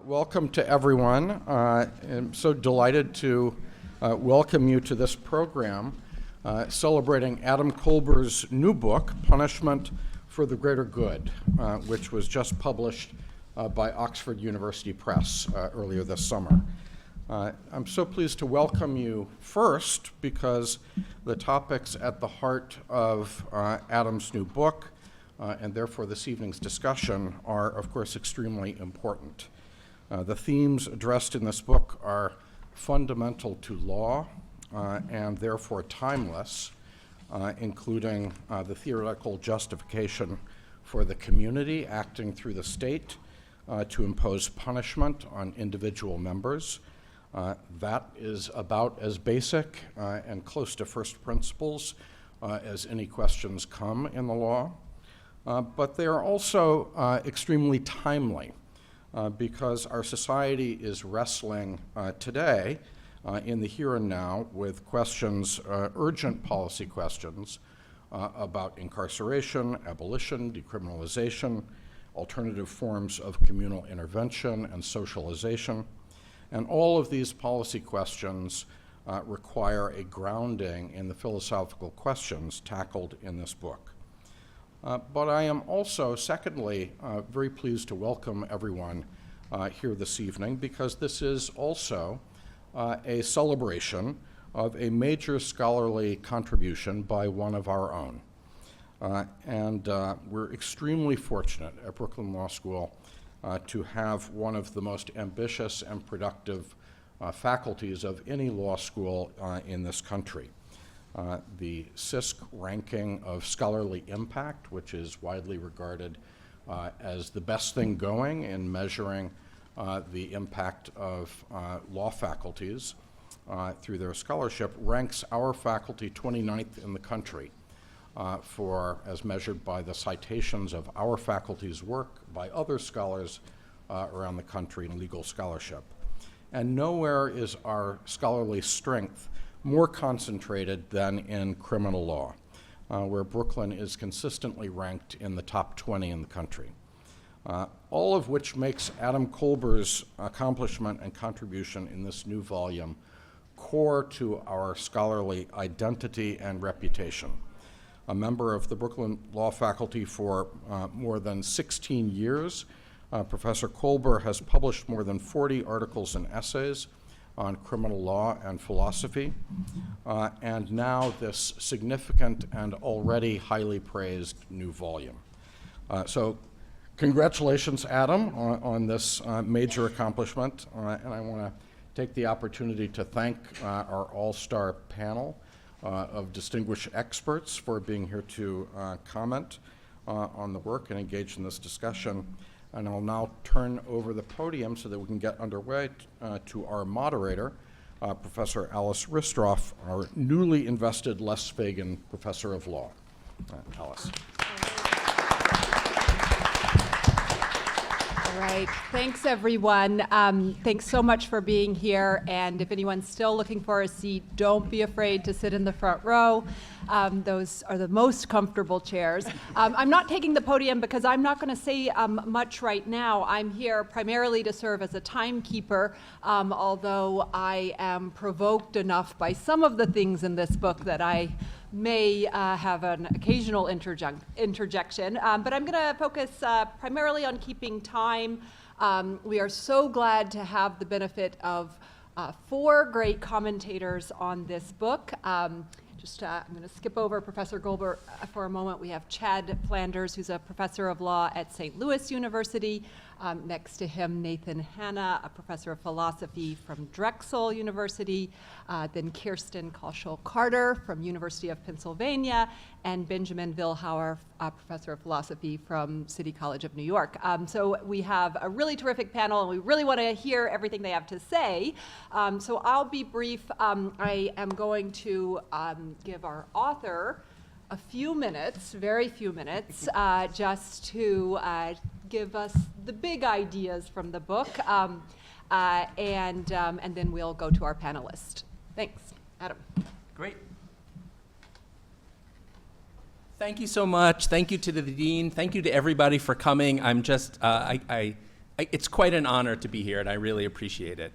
Welcome to everyone. I'm so delighted to welcome you to this program celebrating Adam Kolber's new book, Punishment for the Greater Good, which was just published by Oxford University Press earlier this summer. I'm so pleased to welcome you first because the topics at the heart of Adam's new book and therefore this evening's discussion are, of course, extremely important. The themes addressed in this book are fundamental to law and therefore timeless, including the theoretical justification for the community acting through the state to impose punishment on individual members. That is about as basic and close to first principles as any questions come in the law. But they are also extremely timely. Because our society is wrestling today in the here and now with questions, urgent policy questions about incarceration, abolition, decriminalization, alternative forms of communal intervention and socialization. And all of these policy questions require a grounding in the philosophical questions tackled in this book. But I am also, secondly, very pleased to welcome everyone here this evening because this is also a celebration of a major scholarly contribution by one of our own. And we're extremely fortunate at Brooklyn Law School to have one of the most ambitious and productive faculties of any law school in this country. The CISC ranking of scholarly impact, which is widely regarded as the best thing going in measuring the impact of law faculties through their scholarship, ranks our faculty 29th in the country for, as measured by the citations of our faculty's work by other scholars around the country in legal scholarship. And nowhere is our scholarly strength more concentrated than in criminal law, where Brooklyn is consistently ranked in the top 20 in the country. All of which makes Adam Kolber's accomplishment and contribution in this new volume core to our scholarly identity and reputation. A member of the Brooklyn Law faculty for more than 16 years, Professor Kolber has published more than 40 articles and essays on criminal law and philosophy, and now this significant and already highly praised new volume. So congratulations, Adam, on this major accomplishment, and I want to take the opportunity to thank our all-star panel of distinguished experts for being here to comment on the work and engage in this discussion. And I'll now turn over the podium so that we can get underway to our moderator, Professor Alice Ristroff, our newly invested Les Fagan Professor of Law. Alice. All right, thanks everyone. Thanks so much for being here. And if anyone's still looking for a seat, don't be afraid to sit in the front row. Those are the most comfortable chairs. I'm not taking the podium because I'm not going to say much right now. I'm here primarily to serve as a timekeeper, although I am provoked enough by some of the things in this book that I may have an occasional interjection, but I'm going to focus primarily on keeping time. We are so glad to have the benefit of 4 great commentators on this book. I'm going to skip over Professor Kolber for a moment. We have Chad Flanders, who's a professor of law at St. Louis University. Next to him, Nathan Hanna, a professor of philosophy from Drexel University. Then Kirsten Kalschul-Carter from University of Pennsylvania, and Benjamin Vilhauer, a professor of philosophy from City College of New York. So we have a really terrific panel, and we really want to hear everything they have to say. So I'll be brief. I am going to give our author a few minutes, very few minutes, just to give us the big ideas from the book, and then we'll go to our panelist. Thanks. Adam. Great. Thank you so much. Thank you to the dean. Thank you to everybody for coming. I'm just, I It's quite an honor to be here, and I really appreciate it.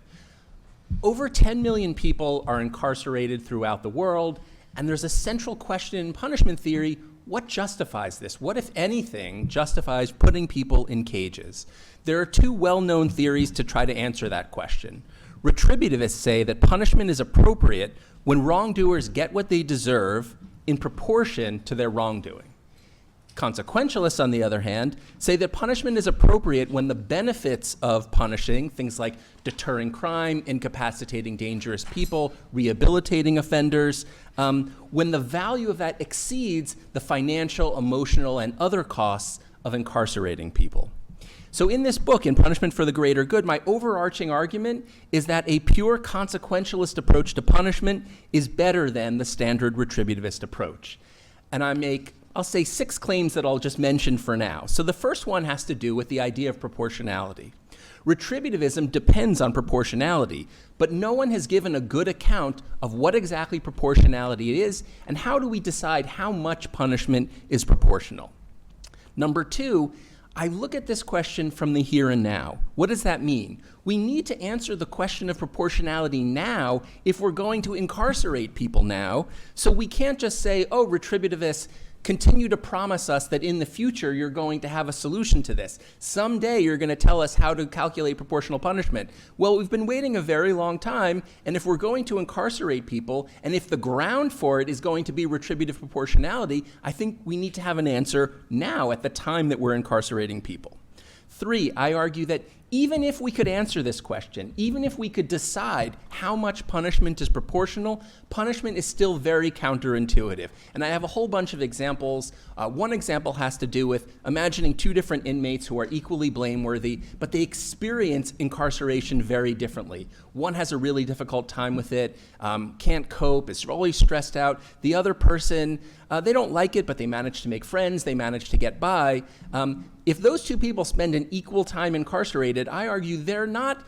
Over 10 million people are incarcerated throughout the world, and there's a central question in punishment theory: what justifies this? What, if anything, justifies putting people in cages? There are two well-known theories to try to answer that question. Retributivists say that punishment is appropriate when wrongdoers get what they deserve in proportion to their wrongdoing. Consequentialists, on the other hand, say that punishment is appropriate when the benefits of punishing, things like deterring crime, incapacitating dangerous people, rehabilitating offenders, when the value of that exceeds the financial, emotional, and other costs of incarcerating people. So in this book, In Punishment for the Greater Good, my overarching argument is that a pure consequentialist approach to punishment is better than the standard retributivist approach. And I'll say 6 claims that I'll just mention for now. So the first one has to do with the idea of proportionality. Retributivism depends on proportionality, but no one has given a good account of what exactly proportionality is and how do we decide how much punishment is proportional. Number 2, I look at this question from the here and now. What does that mean? We need to answer the question of proportionality now if we're going to incarcerate people now. So we can't just say, oh, retributivists, continue to promise us that in the future you're going to have a solution to this. Someday you're going to tell us how to calculate proportional punishment. Well, we've been waiting a very long time, and if we're going to incarcerate people, and if the ground for it is going to be retributive proportionality, I think we need to have an answer now at the time that we're incarcerating people. 3, I argue that even if we could answer this question, even if we could decide how much punishment is proportional, punishment is still very counterintuitive. And I have a whole bunch of examples. One example has to do with imagining 2 different inmates who are equally blameworthy, but they experience incarceration very differently. One has a really difficult time with it, can't cope, is always stressed out. The other person, they don't like it, but they manage to make friends, they manage to get by. If those 2 people spend an equal time incarcerated, I argue they're not,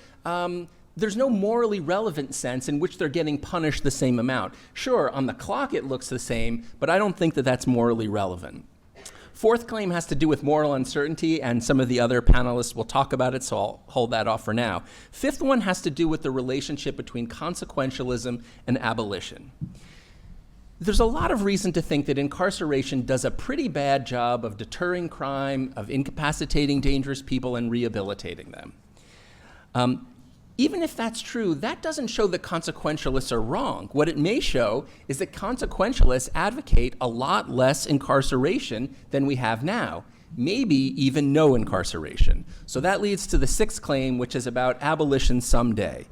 there's no morally relevant sense in which they're getting punished the same amount. Sure, on the clock it looks the same, but I don't think that that's morally relevant. 4th claim has to do with moral uncertainty, and some of the other panelists will talk about it, so I'll hold that off for now. 5th one has to do with the relationship between consequentialism and abolition. There's a lot of reason to think that incarceration does a pretty bad job of deterring crime, of incapacitating dangerous people, and rehabilitating them. Even if that's true, that doesn't show that consequentialists are wrong. What it may show is that consequentialists advocate a lot less incarceration than we have now, maybe even no incarceration. So that leads to the 6th claim, which is about abolition someday.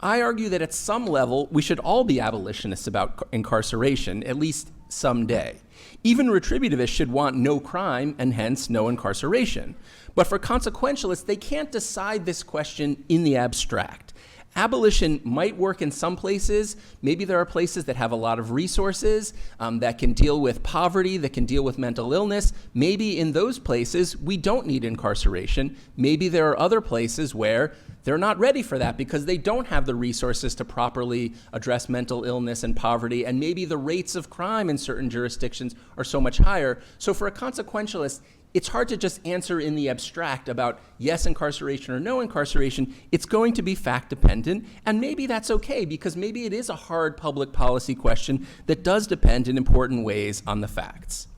I argue that at some level, we should all be abolitionists about incarceration, at least someday. Even retributivists should want no crime and hence no incarceration. But for consequentialists, they can't decide this question in the abstract. Abolition might work in some places. Maybe there are places that have a lot of resources that can deal with poverty, that can deal with mental illness. Maybe in those places, we don't need incarceration. Maybe there are other places where they're not ready for that because they don't have the resources to properly address mental illness and poverty, and maybe the rates of crime in certain jurisdictions are so much higher. So for a consequentialist, it's hard to just answer in the abstract about yes incarceration or no incarceration. It's going to be fact dependent, and maybe that's okay because maybe it is a hard public policy question that does depend in important ways on the facts.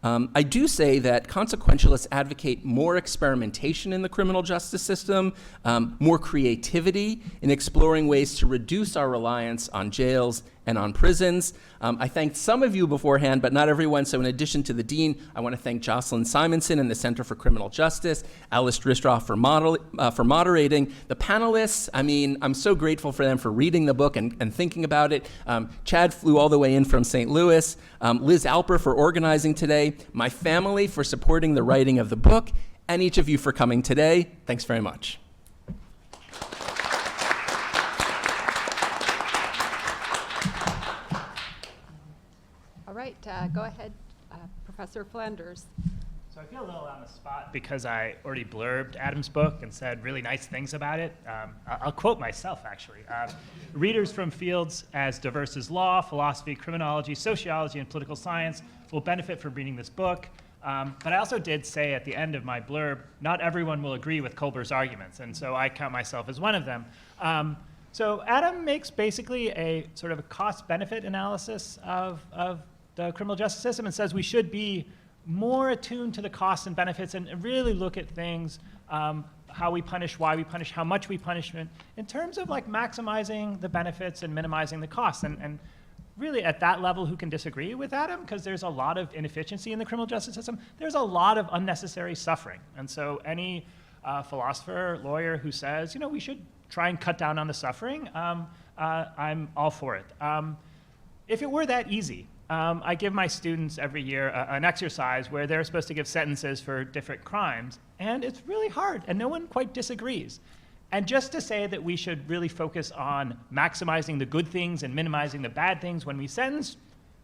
I do say that consequentialists advocate more experimentation in the criminal justice system, more creativity in exploring ways to reduce our reliance on jails and on prisons. I thanked some of you beforehand, but not everyone. So in addition to the dean, I want to thank Jocelyn Simonson and the Center for Criminal Justice, Alice Dristroff for moderating. The panelists, I'm so grateful for them for reading the book and thinking about it. Chad flew all the way in from St. Louis. Liz Alper for organizing today. My family for supporting the writing of the book, and each of you for coming today. Thanks very much. All right, go ahead, Professor Flanders. So I feel a little on the spot because I already blurbed Adam's book and said really nice things about it. I'll quote myself, actually. Readers from fields as diverse as law, philosophy, criminology, sociology, and political science will benefit from reading this book. But I also did say at the end of my blurb, not everyone will agree with Kolber's arguments, and so I count myself as one of them. So Adam makes basically a sort of a cost-benefit analysis of the criminal justice system and says we should be more attuned to the costs and benefits and really look at things, how we punish, why we punish, how much we punish, in terms of like maximizing the benefits and minimizing the costs. And really at that level, who can disagree with Adam? Because there's a lot of inefficiency in the criminal justice system. There's a lot of unnecessary suffering. And so any philosopher, lawyer who says, you know, we should try and cut down on the suffering, I'm all for it. If it were that easy, I give my students every year an exercise where they're supposed to give sentences for different crimes, and it's really hard, and no one quite disagrees. And just to say that we should really focus on maximizing the good things and minimizing the bad things when we sentence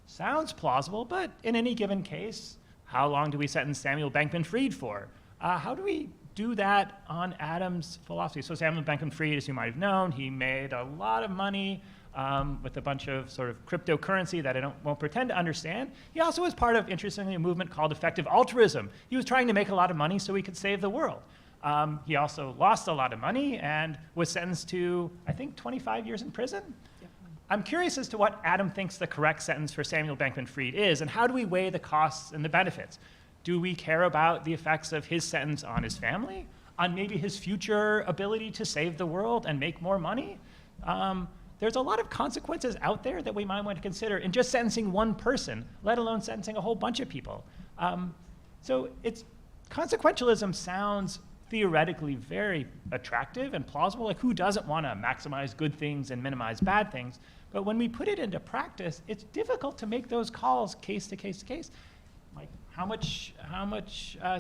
sounds plausible, but in any given case, how long do we sentence Samuel Bankman-Fried for? How do we do that on Adam's philosophy? So Samuel Bankman-Fried, as you might have known, he made a lot of money with a bunch of sort of cryptocurrency that I won't pretend to understand. He also was part of, interestingly, a movement called effective altruism. He was trying to make a lot of money so he could save the world. He also lost a lot of money and was sentenced to, I think, 25 years in prison. Yep. I'm curious as to what Adam thinks the correct sentence for Samuel Bankman-Fried is, and how do we weigh the costs and the benefits? Do we care about the effects of his sentence on his family, on maybe his future ability to save the world and make more money? There's a lot of consequences out there that we might want to consider in just sentencing one person, let alone sentencing a whole bunch of people. So consequentialism sounds theoretically very attractive and plausible. Like, who doesn't want to maximize good things and minimize bad things? But when we put it into practice, it's difficult to make those calls case to case to case. Like, how much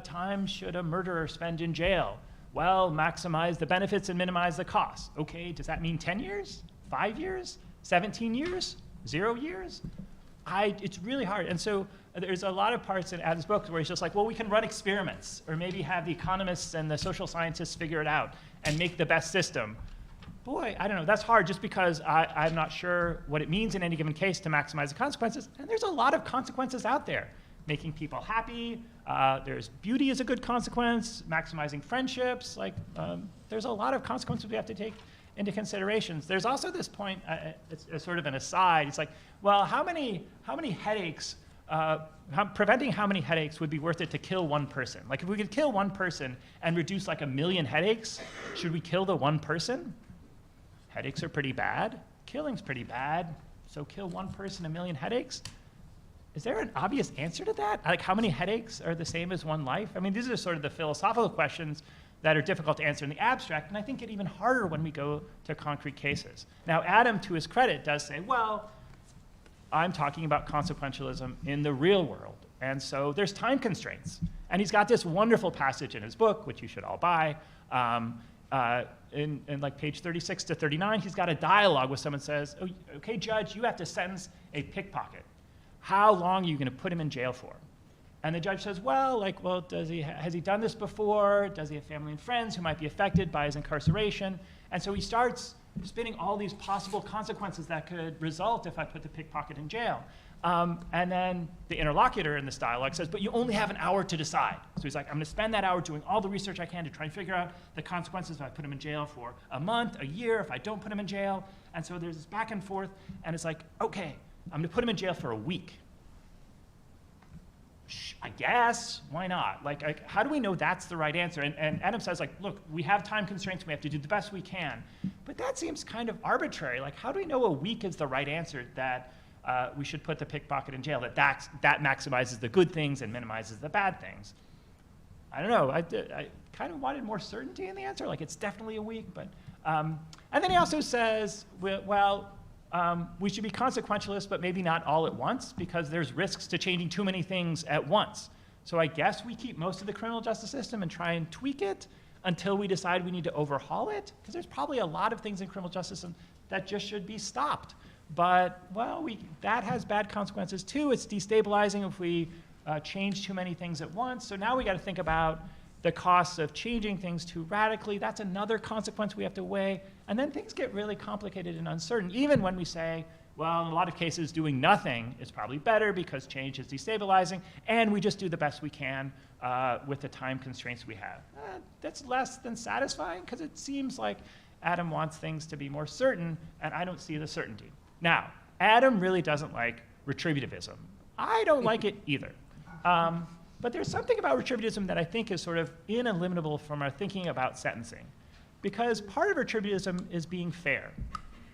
time should a murderer spend in jail? Well, maximize the benefits and minimize the costs. Okay, does that mean 10 years, 5 years, 17 years, 0 years? It's really hard. And so there's a lot of parts in Adam's book where he's just like, well, we can run experiments, or maybe have the economists and the social scientists figure it out and make the best system. Boy, I don't know, that's hard just because I'm not sure what it means in any given case to maximize the consequences. And there's a lot of consequences out there. Making people happy, there's beauty is a good consequence, maximizing friendships, there's a lot of consequences we have to take into considerations. There's also this point, it's sort of an aside, it's like, well, how many headaches, preventing how many headaches would be worth it to kill one person? Like, if we could kill one person and reduce like 1 million headaches, should we kill the one person? Headaches are pretty bad, killing's pretty bad, so kill one person, 1 million headaches? Is there an obvious answer to that? Like, how many headaches are the same as one life? I mean, these are sort of the philosophical questions that are difficult to answer in the abstract, and I think get even harder when we go to concrete cases. Now, Adam, to his credit, does say, well, I'm talking about consequentialism in the real world, and so there's time constraints. And he's got this wonderful passage in his book, which you should all buy. In like page 36 to 39, he's got a dialogue with someone says, oh, okay, judge, you have to sentence a pickpocket. How long are you going to put him in jail for? And the judge says, well, has he done this before? Does he have family and friends who might be affected by his incarceration? And so he starts spinning all these possible consequences that could result if I put the pickpocket in jail. And then the interlocutor in this dialogue says, but you only have an hour to decide. So he's like, I'm going to spend that hour doing all the research I can to try and figure out the consequences if I put him in jail for a month, a year, if I don't put him in jail. And so there's this back and forth, and it's like, okay, I'm going to put him in jail for a week. I guess, why not? Like, how do we know that's the right answer? And Adam says, like, look, we have time constraints, we have to do the best we can. But that seems kind of arbitrary. Like, how do we know a week is the right answer, that we should put the pickpocket in jail, that maximizes the good things and minimizes the bad things? I don't know, I kind of wanted more certainty in the answer, like it's definitely a week, but, and then he also says, well, we should be consequentialist, but maybe not all at once, because there's risks to changing too many things at once. So I guess we keep most of the criminal justice system and try and tweak it until we decide we need to overhaul it, because there's probably a lot of things in criminal justice system that just should be stopped. But, well, that has bad consequences too. It's destabilizing if we change too many things at once. So now we got to think about the costs of changing things too radically. That's another consequence we have to weigh. And then things get really complicated and uncertain, even when we say well, in a lot of cases, doing nothing is probably better because change is destabilizing, and we just do the best we can with the time constraints we have. That's less than satisfying because it seems like Adam wants things to be more certain, and I don't see the certainty. Now, Adam really doesn't like retributivism. I don't like it either. But there's something about retributivism that I think is sort of ineliminable from our thinking about sentencing. Because part of retributivism is being fair.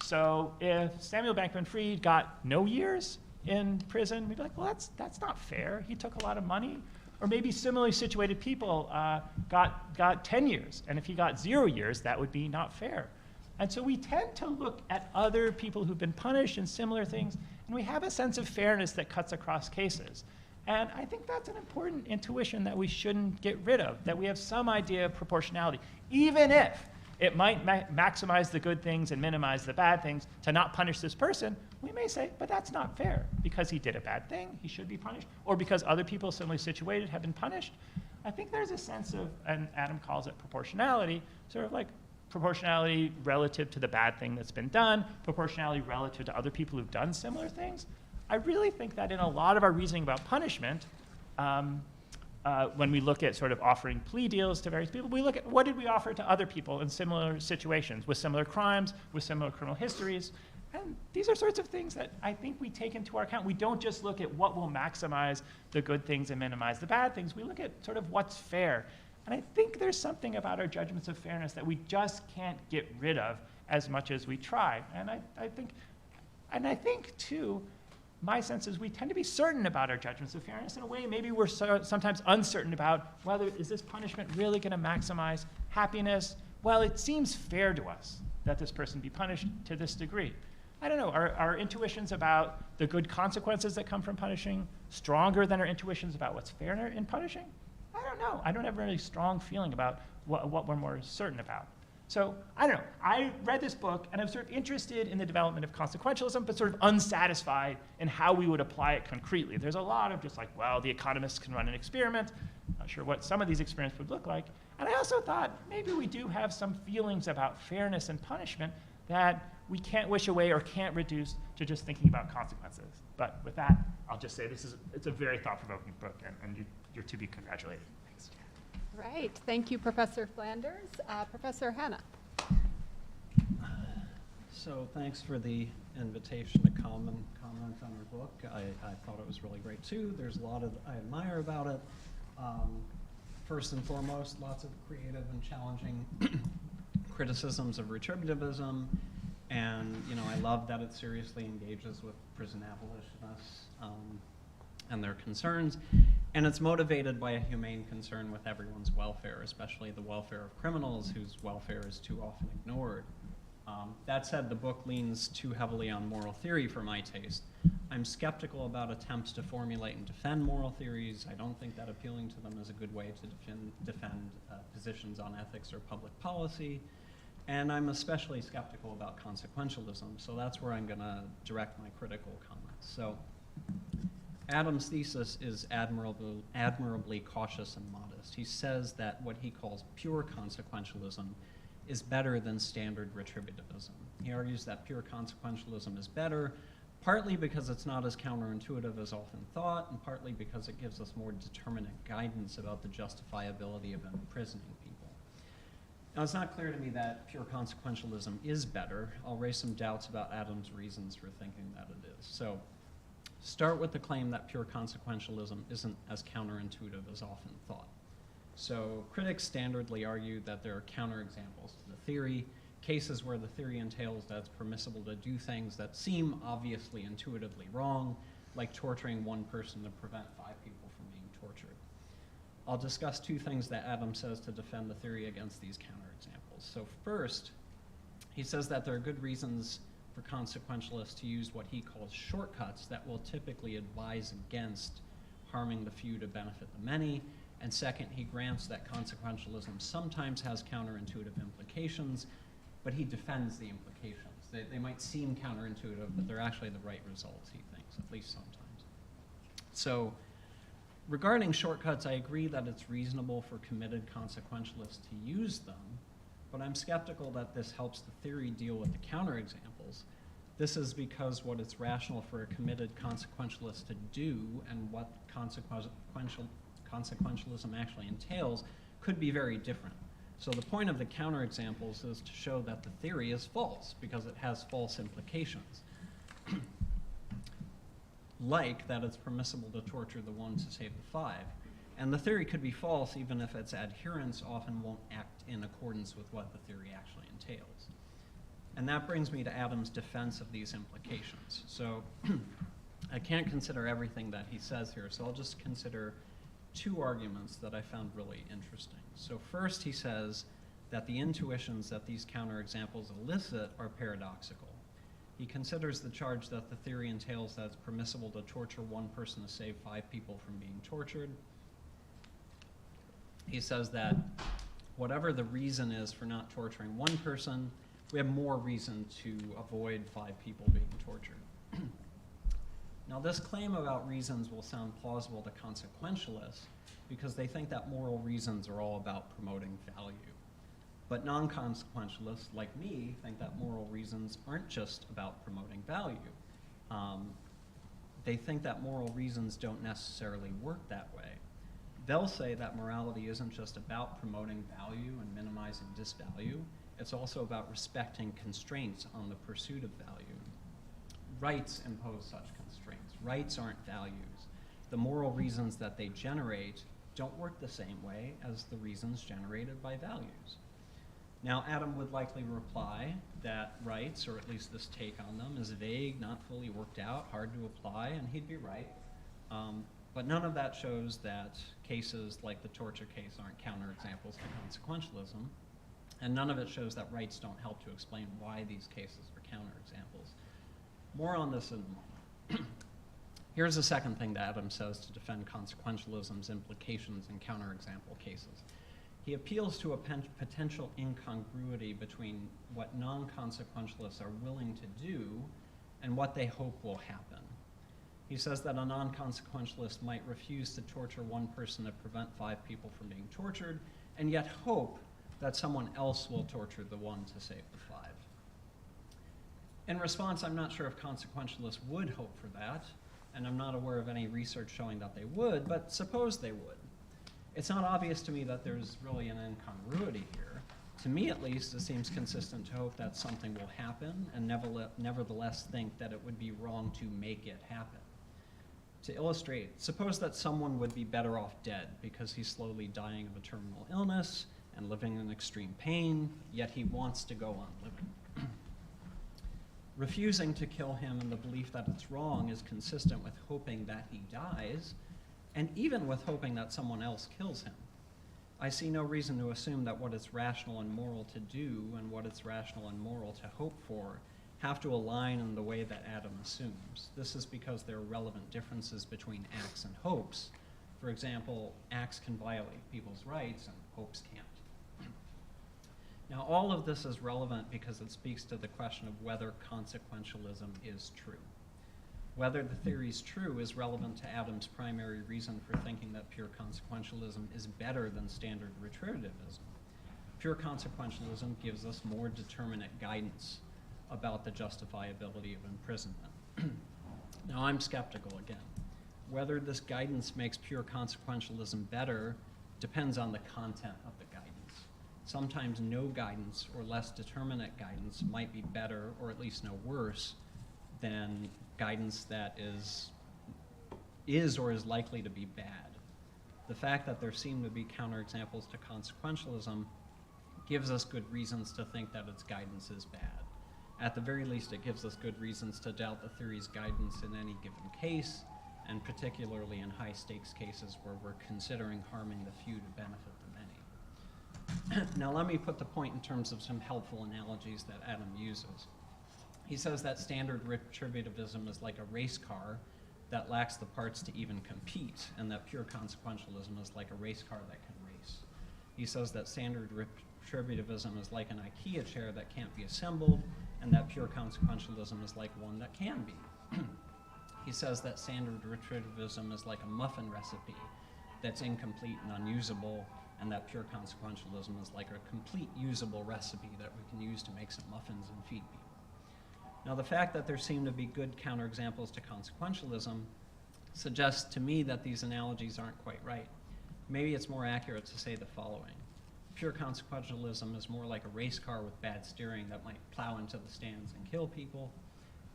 So if Samuel Bankman-Fried got no years in prison, we'd be like, well, that's not fair. He took a lot of money. Or maybe similarly situated people got 10 years. And if he got 0 years, that would be not fair. And so we tend to look at other people who've been punished in similar things, and we have a sense of fairness that cuts across cases. And I think that's an important intuition that we shouldn't get rid of, that we have some idea of proportionality, even if it might maximize the good things and minimize the bad things. To not punish this person, we may say, but that's not fair. Because he did a bad thing, he should be punished. Or because other people similarly situated have been punished. I think there's a sense of, and Adam calls it proportionality, sort of like proportionality relative to the bad thing that's been done, proportionality relative to other people who've done similar things. I really think that in a lot of our reasoning about punishment, when we look at sort of offering plea deals to various people, we look at what did we offer to other people in similar situations, with similar crimes, with similar criminal histories. And these are sorts of things that I think we take into our account. We don't just look at what will maximize the good things and minimize the bad things. We look at sort of what's fair. And I think there's something about our judgments of fairness that we just can't get rid of as much as we try. And I think too, my sense is we tend to be certain about our judgments of fairness in a way maybe we're sometimes uncertain about whether is this punishment really going to maximize happiness. Well, it seems fair to us that this person be punished to this degree. I don't know, are intuitions about the good consequences that come from punishing stronger than our intuitions about what's fair in punishing? I don't know. I don't have a really strong feeling about what we're more certain about. So I don't know. I read this book, and I'm sort of interested in the development of consequentialism, but sort of unsatisfied in how we would apply it concretely. There's a lot of just like, well, the economists can run an experiment. Not sure what some of these experiments would look like. And I also thought maybe we do have some feelings about fairness and punishment that we can't wish away or can't reduce to just thinking about consequences. But with that, I'll just say it's a very thought-provoking book, and you're to be congratulated. Thanks. Right. Thank you, Professor Flanders. Professor Hanna. So thanks for the invitation to come and comment on our book. I thought it was really great too. There's a lot I admire about it. First and foremost, lots of creative and challenging criticisms of retributivism. And I love that it seriously engages with prison abolitionists and their concerns. And it's motivated by a humane concern with everyone's welfare, especially the welfare of criminals whose welfare is too often ignored. That said, the book leans too heavily on moral theory for my taste. I'm skeptical about attempts to formulate and defend moral theories. I don't think that appealing to them is a good way to defend positions on ethics or public policy. And I'm especially skeptical about consequentialism, so that's where I'm going to direct my critical comments. So Adam's thesis is admirably cautious and modest. He says that what he calls pure consequentialism is better than standard retributivism. He argues that pure consequentialism is better, partly because it's not as counterintuitive as often thought, and partly because it gives us more determinate guidance about the justifiability of imprisoning people. Now, it's not clear to me that pure consequentialism is better. I'll raise some doubts about Adam's reasons for thinking that it is. So, start with the claim that pure consequentialism isn't as counterintuitive as often thought. So, critics standardly argue that there are counterexamples to the theory, cases where the theory entails that it's permissible to do things that seem obviously intuitively wrong, like torturing one person to prevent 5 people from being tortured. I'll discuss 2 things that Adam says to defend the theory against these counterexamples. So first, he says that there are good reasons for consequentialists to use what he calls shortcuts that will typically advise against harming the few to benefit the many. And second, he grants that consequentialism sometimes has counterintuitive implications, but he defends the implications. They might seem counterintuitive, but they're actually the right results, he thinks, at least sometimes. So, regarding shortcuts, I agree that it's reasonable for committed consequentialists to use them, but I'm skeptical that this helps the theory deal with the counterexamples. This is because what it's rational for a committed consequentialist to do and what consequentialism actually entails could be very different. So the point of the counterexamples is to show that the theory is false because it has false implications. Like that it's permissible to torture the one to save the five. And the theory could be false even if its adherents often won't act in accordance with what the theory actually entails. And that brings me to Adam's defense of these implications. So I can't consider everything that he says here, so I'll just consider two arguments that I found really interesting. So first he says that the intuitions that these counterexamples elicit are paradoxical. He considers the charge that the theory entails that it's permissible to torture one person to save 5 people from being tortured. He says that whatever the reason is for not torturing one person, we have more reason to avoid 5 people being tortured. Now, this claim about reasons will sound plausible to consequentialists because they think that moral reasons are all about promoting value. But non-consequentialists, like me, think that moral reasons aren't just about promoting value. They think that moral reasons don't necessarily work that way. They'll say that morality isn't just about promoting value and minimizing disvalue. It's also about respecting constraints on the pursuit of value. Rights impose such constraints. Rights aren't values. The moral reasons that they generate don't work the same way as the reasons generated by values. Now, Adam would likely reply that rights, or at least this take on them, is vague, not fully worked out, hard to apply, and he'd be right. But none of that shows that cases like the torture case aren't counterexamples to consequentialism, and none of it shows that rights don't help to explain why these cases are counterexamples. More on this in a moment. Here's the second thing that Adam says to defend consequentialism's implications in counterexample cases. He appeals to a potential incongruity between what non-consequentialists are willing to do and what they hope will happen. He says that a non-consequentialist might refuse to torture one person to prevent 5 people from being tortured, and yet hope that someone else will torture the one to save the 5. In response, I'm not sure if consequentialists would hope for that, and I'm not aware of any research showing that they would, but suppose they would. It's not obvious to me that there's really an incongruity here. To me, at least, it seems consistent to hope that something will happen and nevertheless think that it would be wrong to make it happen. To illustrate, suppose that someone would be better off dead because he's slowly dying of a terminal illness and living in extreme pain, yet he wants to go on living. Refusing to kill him in the belief that it's wrong is consistent with hoping that he dies, and even with hoping that someone else kills him. I see no reason to assume that what it's rational and moral to do and what it's rational and moral to hope for have to align in the way that Adam assumes. This is because there are relevant differences between acts and hopes. For example, acts can violate people's rights and hopes can't. Now, all of this is relevant because it speaks to the question of whether consequentialism is true. Whether the theory is true is relevant to Adam's primary reason for thinking that pure consequentialism is better than standard retributivism. Pure consequentialism gives us more determinate guidance about the justifiability of imprisonment. Now, I'm skeptical again. Whether this guidance makes pure consequentialism better depends on the content of the guidance. Sometimes no guidance or less determinate guidance might be better, or at least no worse, than guidance that is or is likely to be bad. The fact that there seem to be counterexamples to consequentialism gives us good reasons to think that its guidance is bad. At the very least, it gives us good reasons to doubt the theory's guidance in any given case, and particularly in high-stakes cases where we're considering harming the few to benefit the many. Now, let me put the point in terms of some helpful analogies that Adam uses. He says that standard retributivism is like a race car that lacks the parts to even compete, and that pure consequentialism is like a race car that can race. He says that standard retributivism is like an IKEA chair that can't be assembled, and that pure consequentialism is like one that can be. He says that standard retributivism is like a muffin recipe that's incomplete and unusable, and that pure consequentialism is like a complete usable recipe that we can use to make some muffins and feed people. Now, the fact that there seem to be good counterexamples to consequentialism suggests to me that these analogies aren't quite right. Maybe it's more accurate to say the following. Pure consequentialism is more like a race car with bad steering that might plow into the stands and kill people.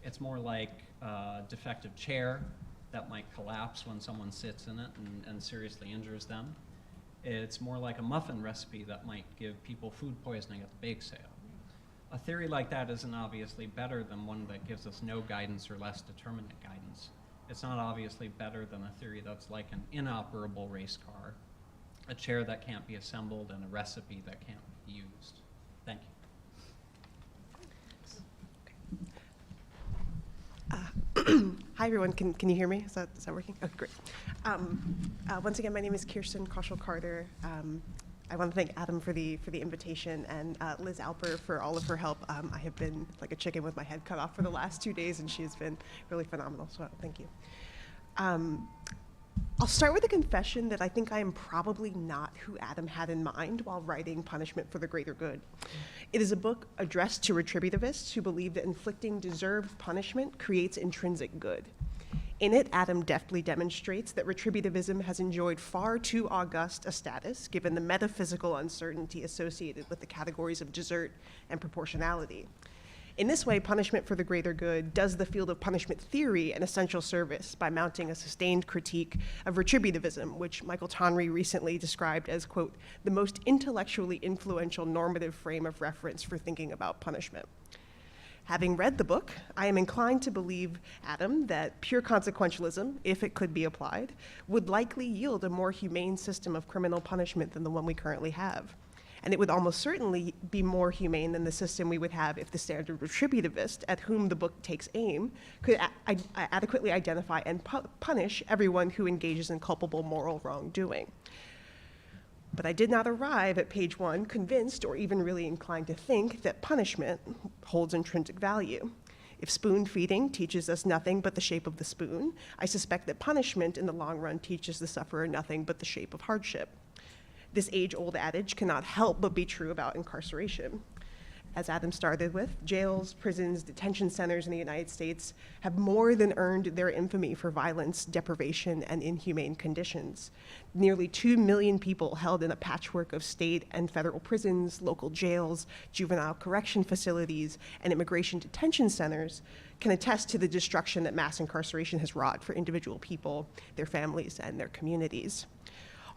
It's more like a defective chair that might collapse when someone sits in it and seriously injures them. It's more like a muffin recipe that might give people food poisoning at the bake sale. A theory like that isn't obviously better than one that gives us no guidance or less determinate guidance. It's not obviously better than a theory that's like an inoperable race car, a chair that can't be assembled, and a recipe that can't be used. Thank you. Hi, everyone. Can you hear me? Is that working? Okay, great. Once again, my name is Kirsten Koschel-Carter. I want to thank Adam for the invitation and Liz Alper for all of her help. I have been like a chicken with my head cut off for the last 2 days, and she has been really phenomenal, so thank you. I'll start with a confession that I think I am probably not who Adam had in mind while writing Punishment for the Greater Good. It is a book addressed to retributivists who believe that inflicting deserved punishment creates intrinsic good. In it, Adam deftly demonstrates that retributivism has enjoyed far too august a status, given the metaphysical uncertainty associated with the categories of desert and proportionality. In this way, Punishment for the Greater Good does the field of punishment theory an essential service by mounting a sustained critique of retributivism, which Michael Tonry recently described as, quote, the most intellectually influential normative frame of reference for thinking about punishment. Having read the book, I am inclined to believe, Adam, that pure consequentialism, if it could be applied, would likely yield a more humane system of criminal punishment than the one we currently have. And it would almost certainly be more humane than the system we would have if the standard retributivist, at whom the book takes aim, could adequately identify and punish everyone who engages in culpable moral wrongdoing. But I did not arrive at page 1 convinced or even really inclined to think that punishment holds intrinsic value. If spoon feeding teaches us nothing but the shape of the spoon, I suspect that punishment in the long run teaches the sufferer nothing but the shape of hardship. This age-old adage cannot help but be true about incarceration. As Adam started with, jails, prisons, detention centers in the United States have more than earned their infamy for violence, deprivation, and inhumane conditions. Nearly 2 million people held in a patchwork of state and federal prisons, local jails, juvenile correction facilities, and immigration detention centers can attest to the destruction that mass incarceration has wrought for individual people, their families, and their communities.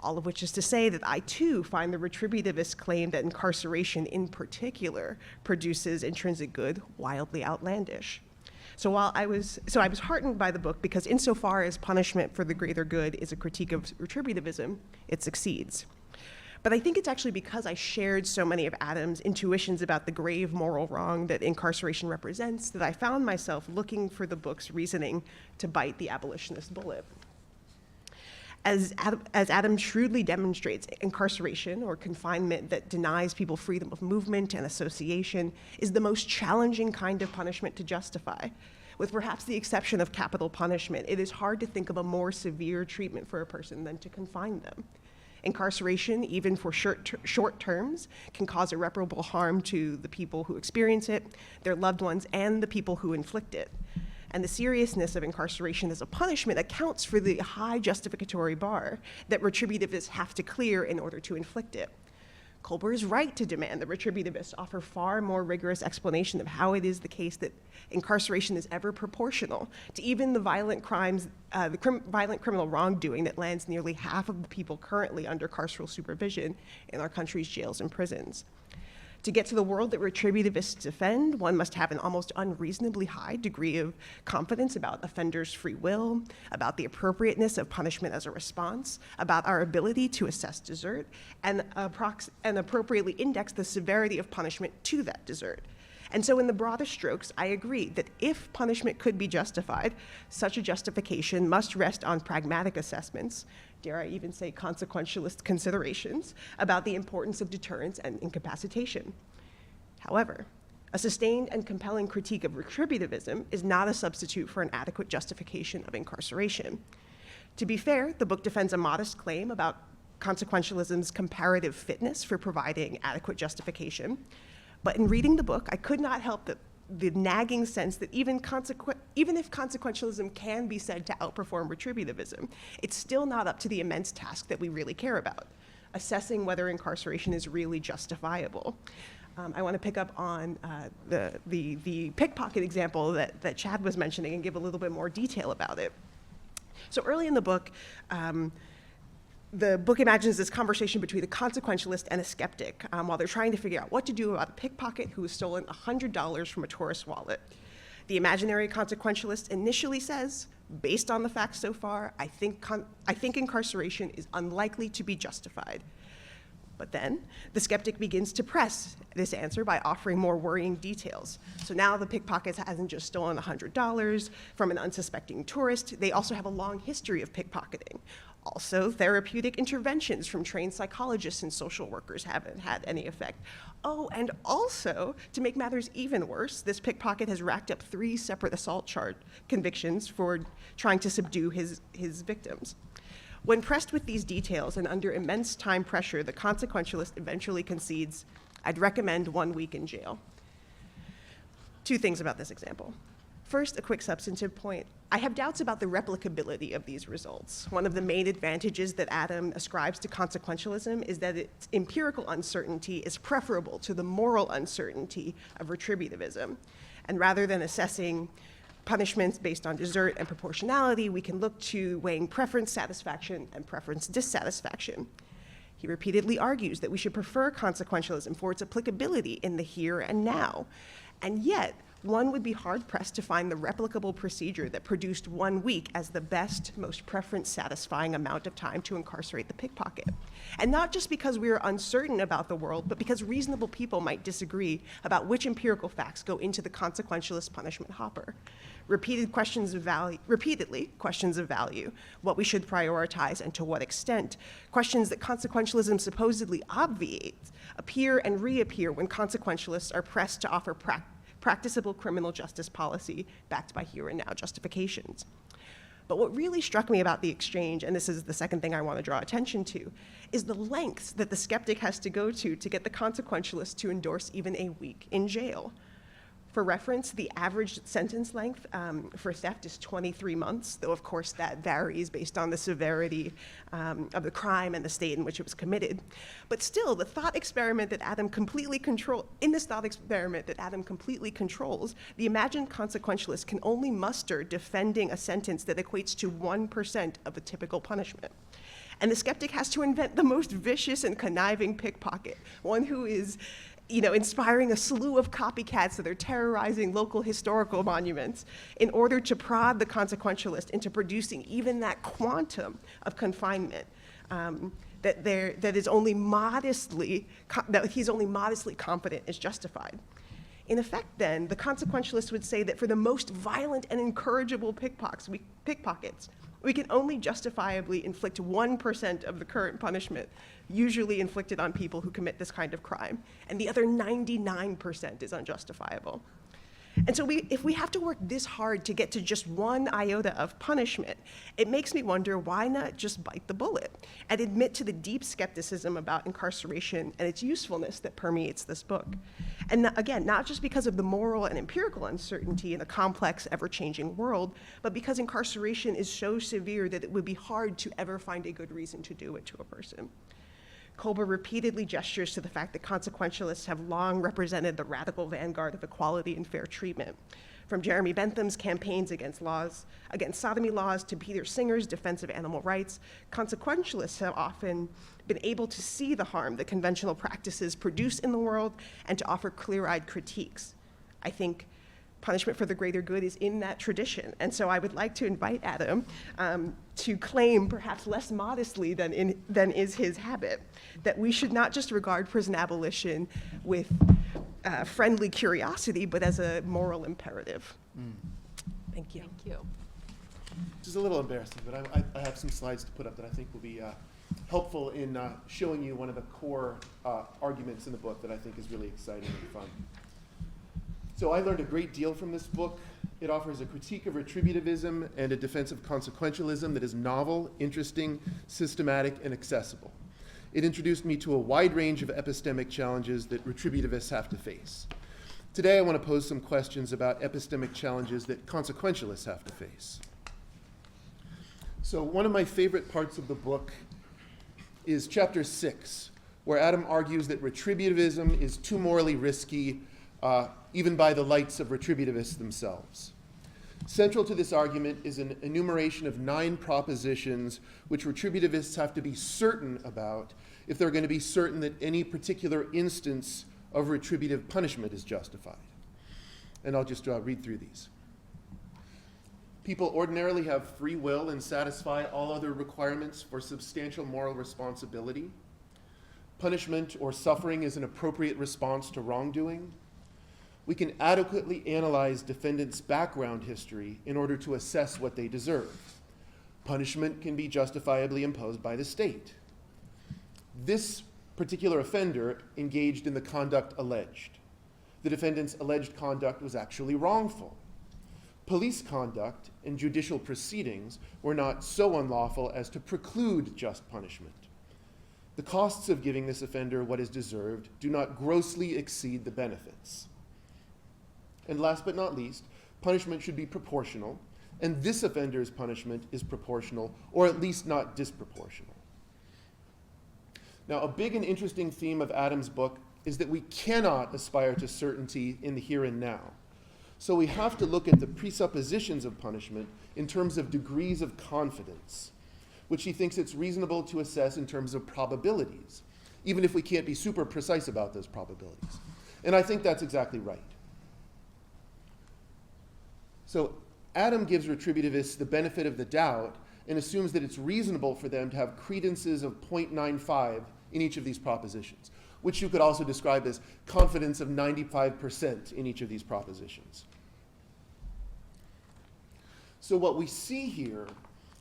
All of which is to say that I too find the retributivist claim that incarceration in particular produces intrinsic good wildly outlandish. So I was heartened by the book because insofar as Punishment for the Greater Good is a critique of retributivism, it succeeds. But I think it's actually because I shared so many of Adam's intuitions about the grave moral wrong that incarceration represents that I found myself looking for the book's reasoning to bite the abolitionist bullet. As Adam shrewdly demonstrates, incarceration or confinement that denies people freedom of movement and association is the most challenging kind of punishment to justify. With perhaps the exception of capital punishment, it is hard to think of a more severe treatment for a person than to confine them. Incarceration, even for short terms, can cause irreparable harm to the people who experience it, their loved ones, and the people who inflict it. And the seriousness of incarceration as a punishment accounts for the high justificatory bar that retributivists have to clear in order to inflict it. Kolber is right to demand that retributivists offer far more rigorous explanation of how it is the case that incarceration is ever proportional to even the violent crimes, violent criminal wrongdoing that lands nearly half of the people currently under carceral supervision in our country's jails and prisons. To get to the world that retributivists defend, one must have an almost unreasonably high degree of confidence about offenders' free will, about the appropriateness of punishment as a response, about our ability to assess desert, and appropriately index the severity of punishment to that desert. And so in the broadest strokes, I agree that if punishment could be justified, such a justification must rest on pragmatic assessments, dare I even say consequentialist considerations, about the importance of deterrence and incapacitation. However, a sustained and compelling critique of retributivism is not a substitute for an adequate justification of incarceration. To be fair, the book defends a modest claim about consequentialism's comparative fitness for providing adequate justification. But in reading the book, I could not help the nagging sense that even if consequentialism can be said to outperform retributivism, it's still not up to the immense task that we really care about, assessing whether incarceration is really justifiable. I want to pick up on the pickpocket example that Chad was mentioning and give a little bit more detail about it. So early in the book imagines this conversation between a consequentialist and a skeptic while they're trying to figure out what to do about a pickpocket who has stolen $100 from a tourist wallet. The imaginary consequentialist initially says, based on the facts so far, I think incarceration is unlikely to be justified. But then the skeptic begins to press this answer by offering more worrying details. So now the pickpocket hasn't just stolen $100 from an unsuspecting tourist, they also have a long history of pickpocketing. Also, therapeutic interventions from trained psychologists and social workers haven't had any effect. Oh, and also, to make matters even worse, this pickpocket has racked up 3 separate assault charge convictions for trying to subdue his victims. When pressed with these details and under immense time pressure, the consequentialist eventually concedes, I'd recommend 1 week in jail. 2 things about this example. First, a quick substantive point. I have doubts about the replicability of these results. One of the main advantages that Adam ascribes to consequentialism is that its empirical uncertainty is preferable to the moral uncertainty of retributivism. And rather than assessing punishments based on desert and proportionality, we can look to weighing preference satisfaction and preference dissatisfaction. He repeatedly argues that we should prefer consequentialism for its applicability in the here and now. And yet, one would be hard-pressed to find the replicable procedure that produced 1 week as the best, most preference-satisfying amount of time to incarcerate the pickpocket. And not just because we are uncertain about the world, but because reasonable people might disagree about which empirical facts go into the consequentialist punishment hopper. Repeatedly, questions of value, what we should prioritize and to what extent, questions that consequentialism supposedly obviates, appear and reappear when consequentialists are pressed to offer practicable criminal justice policy backed by here and now justifications. But what really struck me about the exchange, and this is the second thing I want to draw attention to, is the lengths that the skeptic has to go to get the consequentialist to endorse even a week in jail. For reference, the average sentence length for theft is 23 months, though of course that varies based on the severity of the crime and the state in which it was committed. But still, the thought experiment that Adam completely controls, the imagined consequentialist can only muster defending a sentence that equates to 1% of a typical punishment. And the skeptic has to invent the most vicious and conniving pickpocket, one who is inspiring a slew of copycats that are terrorizing local historical monuments in order to prod the consequentialist into producing even that quantum of confinement that he's only modestly confident is justified. In effect, then, the consequentialist would say that for the most violent and incorrigible pickpockets, we can only justifiably inflict 1% of the current punishment usually inflicted on people who commit this kind of crime, and the other 99% is unjustifiable. And so if we have to work this hard to get to just 1 iota of punishment, it makes me wonder, why not just bite the bullet and admit to the deep skepticism about incarceration and its usefulness that permeates this book? And again, not just because of the moral and empirical uncertainty in a complex, ever-changing world, but because incarceration is so severe that it would be hard to ever find a good reason to do it to a person. Kolber repeatedly gestures to the fact that consequentialists have long represented the radical vanguard of equality and fair treatment. From Jeremy Bentham's campaigns against sodomy laws to Peter Singer's defense of animal rights, consequentialists have often been able to see the harm that conventional practices produce in the world and to offer clear-eyed critiques. I think punishment for the greater good is in that tradition. And so I would like to invite Adam to claim, perhaps less modestly than is his habit, that we should not just regard prison abolition with friendly curiosity, but as a moral imperative. Thank you. Thank you. This is a little embarrassing, but I have some slides to put up that I think will be helpful in showing you one of the core arguments in the book that I think is really exciting and fun. So I learned a great deal from this book. It offers a critique of retributivism and a defense of consequentialism that is novel, interesting, systematic, and accessible. It introduced me to a wide range of epistemic challenges that retributivists have to face. Today I want to pose some questions about epistemic challenges that consequentialists have to face. So one of my favorite parts of the book is chapter 6, where Adam argues that retributivism is too morally risky, even by the lights of retributivists themselves. Central to this argument is an enumeration of 9 propositions which retributivists have to be certain about if they're going to be certain that any particular instance of retributive punishment is justified. And I'll just read through these. People ordinarily have free will and satisfy all other requirements for substantial moral responsibility. Punishment or suffering is an appropriate response to wrongdoing. We can adequately analyze defendants' background history in order to assess what they deserve. Punishment can be justifiably imposed by the state. This particular offender engaged in the conduct alleged. The defendant's alleged conduct was actually wrongful. Police conduct and judicial proceedings were not so unlawful as to preclude just punishment. The costs of giving this offender what is deserved do not grossly exceed the benefits. And last but not least, punishment should be proportional, and this offender's punishment is proportional, or at least not disproportional. Now, a big and interesting theme of Adam's book is that we cannot aspire to certainty in the here and now. So we have to look at the presuppositions of punishment in terms of degrees of confidence, which he thinks it's reasonable to assess in terms of probabilities, even if we can't be super precise about those probabilities. And I think that's exactly right. So Adam gives retributivists the benefit of the doubt and assumes that it's reasonable for them to have credences of 0.95 in each of these propositions, which you could also describe as confidence of 95% in each of these propositions. So what we see here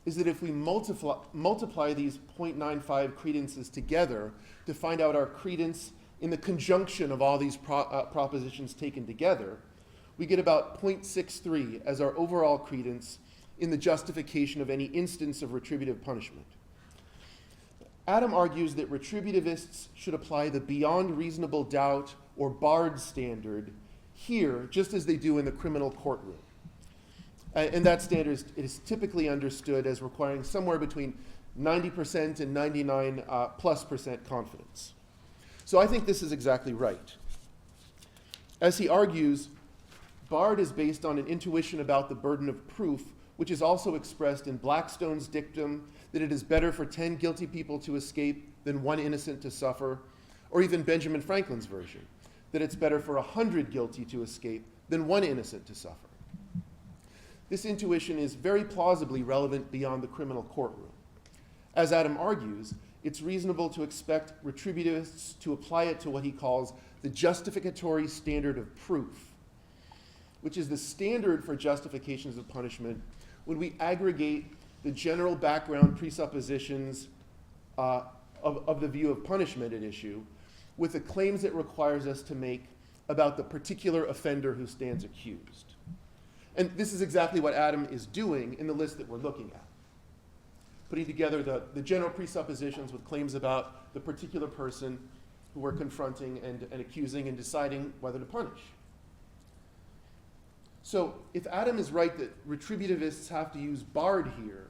is that if we multiply these 0.95 credences together to find out our credence in the conjunction of all these propositions taken together, we get about 0.63 as our overall credence in the justification of any instance of retributive punishment. Adam argues that retributivists should apply the beyond reasonable doubt or Bard standard here, just as they do in the criminal courtroom. And that standard is typically understood as requiring somewhere between 90% and 99+% confidence. So I think this is exactly right. As he argues, Bard is based on an intuition about the burden of proof, which is also expressed in Blackstone's dictum that it is better for 10 guilty people to escape than 1 innocent to suffer, or even Benjamin Franklin's version, that it's better for 100 guilty to escape than 1 innocent to suffer. This intuition is very plausibly relevant beyond the criminal courtroom. As Adam argues, it's reasonable to expect retributivists to apply it to what he calls the justificatory standard of proof, which is the standard for justifications of punishment when we aggregate the general background presuppositions of the view of punishment at issue with the claims it requires us to make about the particular offender who stands accused. And this is exactly what Adam is doing in the list that we're looking at, putting together the general presuppositions with claims about the particular person who we're confronting and accusing and deciding whether to punish. So if Adam is right that retributivists have to use Bard here,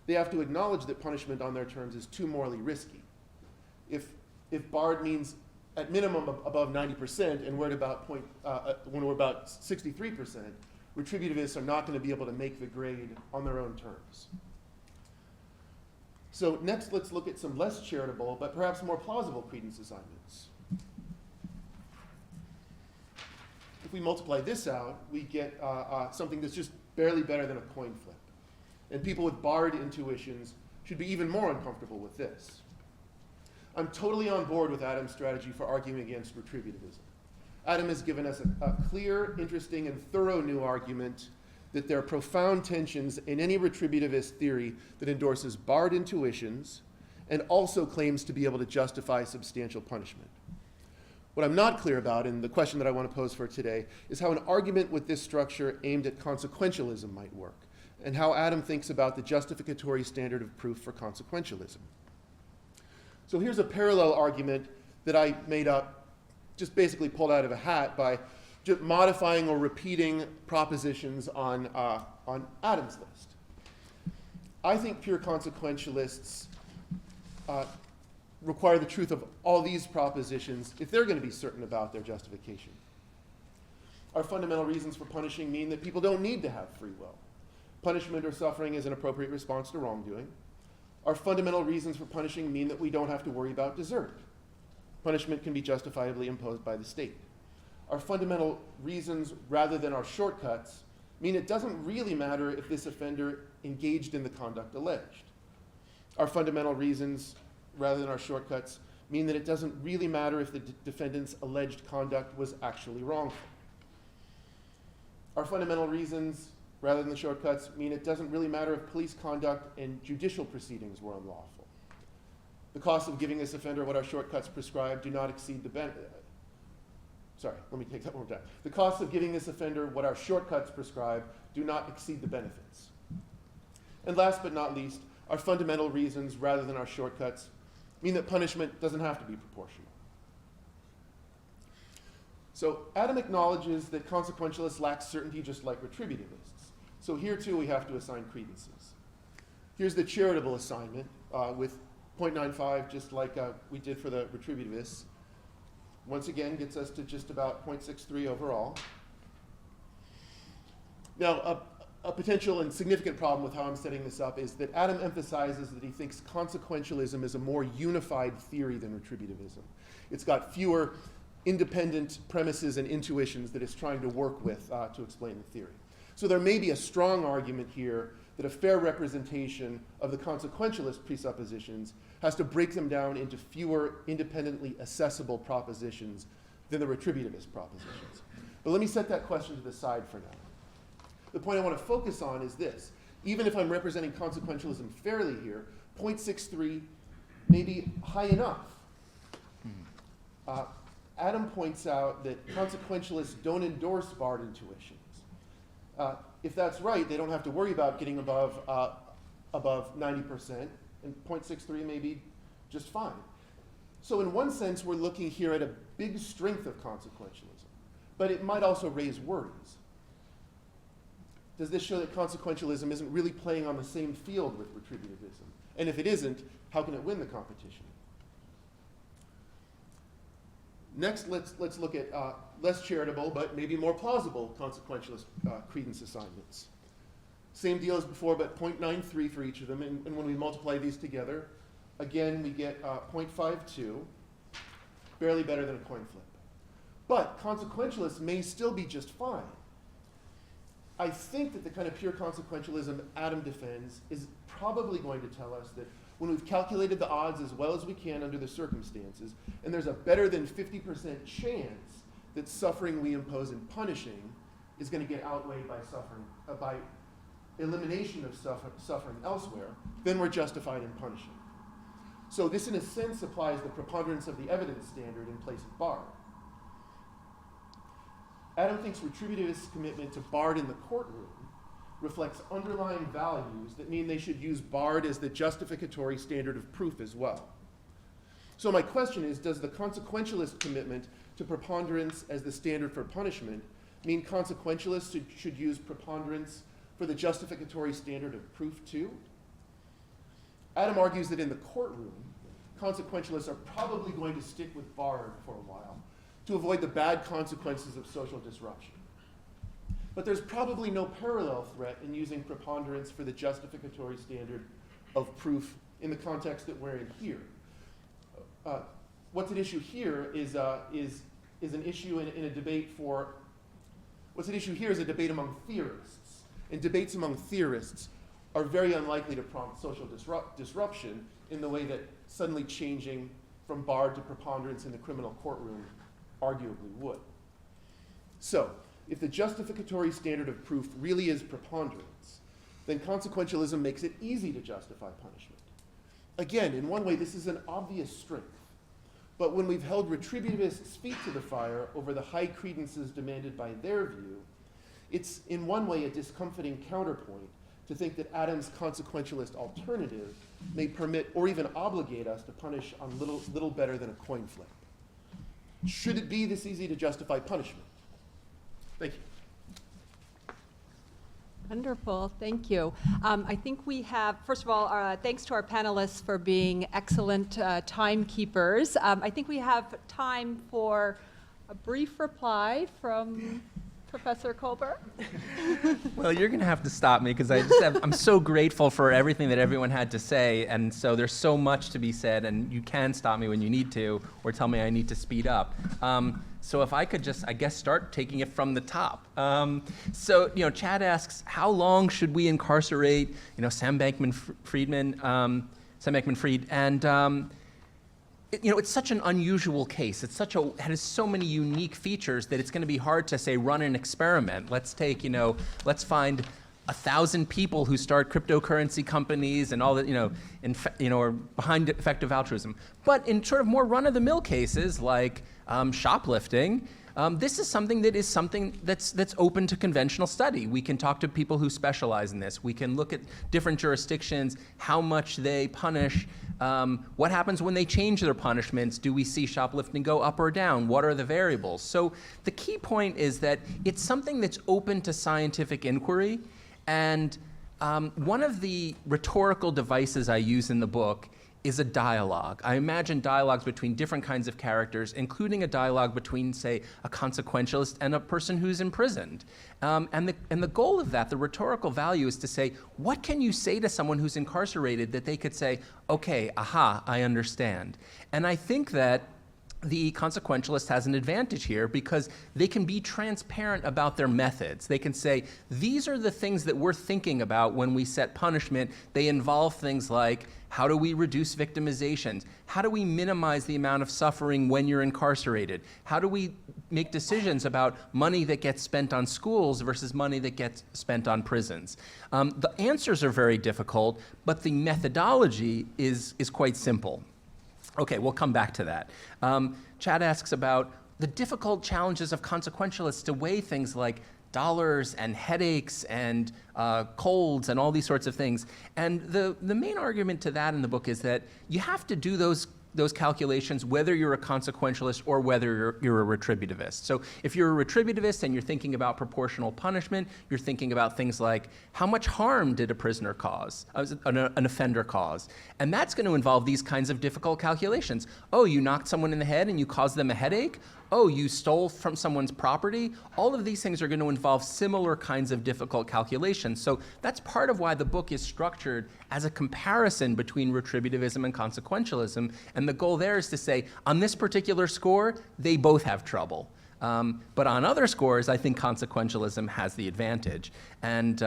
they have to acknowledge that punishment on their terms is too morally risky. If Bard means at minimum above 90% and we're at about when we're about 63%, retributivists are not going to be able to make the grade on their own terms. So next, let's look at some less charitable but perhaps more plausible credence assignments. If we multiply this out, we get something that's just barely better than a coin flip. And people with Bard intuitions should be even more uncomfortable with this. I'm totally on board with Adam's strategy for arguing against retributivism. Adam has given us a clear, interesting, and thorough new argument that there are profound tensions in any retributivist theory that endorses Bard intuitions and also claims to be able to justify substantial punishment. What I'm not clear about, and the question that I want to pose for today, is how an argument with this structure aimed at consequentialism might work, and how Adam thinks about the justificatory standard of proof for consequentialism. So here's a parallel argument that I made up, just basically pulled out of a hat by just modifying or repeating propositions on Adam's list. I think pure consequentialists require the truth of all these propositions if they're going to be certain about their justification. Our fundamental reasons for punishing mean that people don't need to have free will. Punishment or suffering is an appropriate response to wrongdoing. Our fundamental reasons for punishing mean that we don't have to worry about desert. Punishment can be justifiably imposed by the state. Our fundamental reasons, rather than our shortcuts, mean it doesn't really matter if this offender engaged in the conduct alleged. Our fundamental reasons, rather than our shortcuts, mean that it doesn't really matter if the defendant's alleged conduct was actually wrongful. Our fundamental reasons, rather than the shortcuts, mean it doesn't really matter if police conduct and judicial proceedings were unlawful. The costs of giving this offender what our shortcuts prescribe do not exceed the benefit. Sorry, let me take that one more time. The costs of giving this offender what our shortcuts prescribe do not exceed the benefits. And last but not least, our fundamental reasons, rather than our shortcuts, mean that punishment doesn't have to be proportional. So Adam acknowledges that consequentialists lack certainty just like retributivists. So here too we have to assign credences. Here's the charitable assignment with 0.95, just like we did for the retributivists. Once again, gets us to just about 0.63 overall. Now, a potential and significant problem with how I'm setting this up is that Adam emphasizes that he thinks consequentialism is a more unified theory than retributivism. It's got fewer independent premises and intuitions that it's trying to work with to explain the theory. So there may be a strong argument here that a fair representation of the consequentialist presuppositions has to break them down into fewer independently accessible propositions than the retributivist propositions. But let me set that question to the side for now. The point I want to focus on is this. Even if I'm representing consequentialism fairly here, 0.63 may be high enough. Adam points out that consequentialists don't endorse barred intuitions. If that's right, they don't have to worry about getting above 90%, and 0.63 may be just fine. So in one sense, we're looking here at a big strength of consequentialism, but it might also raise worries. Does this show that consequentialism isn't really playing on the same field with retributivism? And if it isn't, how can it win the competition? Next, let's look at less charitable, but maybe more plausible consequentialist credence assignments. Same deal as before, but 0.93 for each of them. And when we multiply these together, again, we get 0.52, barely better than a coin flip. But consequentialists may still be just fine. I think that the kind of pure consequentialism Adam defends is probably going to tell us that when we've calculated the odds as well as we can under the circumstances, and there's a better than 50% chance that suffering we impose in punishing is going to get outweighed by suffering, by elimination of suffering elsewhere, then we're justified in punishing. So this, in a sense, applies the preponderance of the evidence standard in place of barred. Adam thinks retributivist commitment to barred in the courtroom reflects underlying values that mean they should use barred as the justificatory standard of proof as well. So my question is, does the consequentialist commitment to preponderance as the standard for punishment mean consequentialists should use preponderance for the justificatory standard of proof too? Adam argues that in the courtroom, consequentialists are probably going to stick with barred for a while to avoid the bad consequences of social disruption. But there's probably no parallel threat in using preponderance for the justificatory standard of proof in the context that we're in here. What's at issue here is an issue in a debate for, what's at issue here is a debate among theorists. And debates among theorists are very unlikely to prompt social disruption in the way that suddenly changing from barred to preponderance in the criminal courtroom arguably would. So, if the justificatory standard of proof really is preponderance, then consequentialism makes it easy to justify punishment. Again, in one way, this is an obvious strength. But when we've held retributivists' feet to the fire over the high credences demanded by their view, it's in one way a discomforting counterpoint to think that Adam's consequentialist alternative may permit or even obligate us to punish on little better than a coin flip. Should it be this easy to justify punishment? Thank you. Wonderful, thank you. I think we have, first of all, thanks to our panelists for being excellent timekeepers. I think we have time for a brief reply from Professor Kolber. Well, you're going to have to stop me because I'm so grateful for everything that everyone had to say, and so there's so much to be said, and you can stop me when you need to, or tell me I need to speed up. So if I could just, I guess, start taking it from the top. So, Chad asks, how long should we incarcerate, Sam Bankman-Fried, and it's such an unusual case. It has so many unique features that it's going to be hard to say run an experiment. Let's take, let's find 1,000 people who start cryptocurrency companies and all that, are behind effective altruism. But in sort of more run-of-the-mill cases like shoplifting, this is something that's open to conventional study. We can talk to people who specialize in this. We can look at different jurisdictions, how much they punish, what happens when they change their punishments. Do we see shoplifting go up or down? What are the variables? So the key point is that it's something that's open to scientific inquiry. And one of the rhetorical devices I use in the book is a dialogue. I imagine dialogues between different kinds of characters, including a dialogue between, say, a consequentialist and a person who's imprisoned. And the goal of that, the rhetorical value, is to say, what can you say to someone who's incarcerated that they could say, okay, aha, I understand. And I think that the consequentialist has an advantage here because they can be transparent about their methods. They can say, these are the things that we're thinking about when we set punishment. They involve things like, how do we reduce victimizations? How do we minimize the amount of suffering when you're incarcerated? How do we make decisions about money that gets spent on schools versus money that gets spent on prisons? The answers are very difficult, but the methodology is quite simple. Okay, we'll come back to that. Chad asks about the difficult challenges of consequentialists to weigh things like dollars and headaches and colds and all these sorts of things. And the main argument to that in the book is that you have to do those calculations whether you're a consequentialist or whether you're a retributivist. So if you're a retributivist and you're thinking about proportional punishment, you're thinking about things like how much harm did a prisoner cause, an offender cause? And that's going to involve these kinds of difficult calculations. Oh, you knocked someone in the head and you caused them a headache? Oh, you stole from someone's property? All of these things are going to involve similar kinds of difficult calculations. So that's part of why the book is structured as a comparison between retributivism and consequentialism. And the goal there is to say, on this particular score, they both have trouble. But on other scores, I think consequentialism has the advantage. And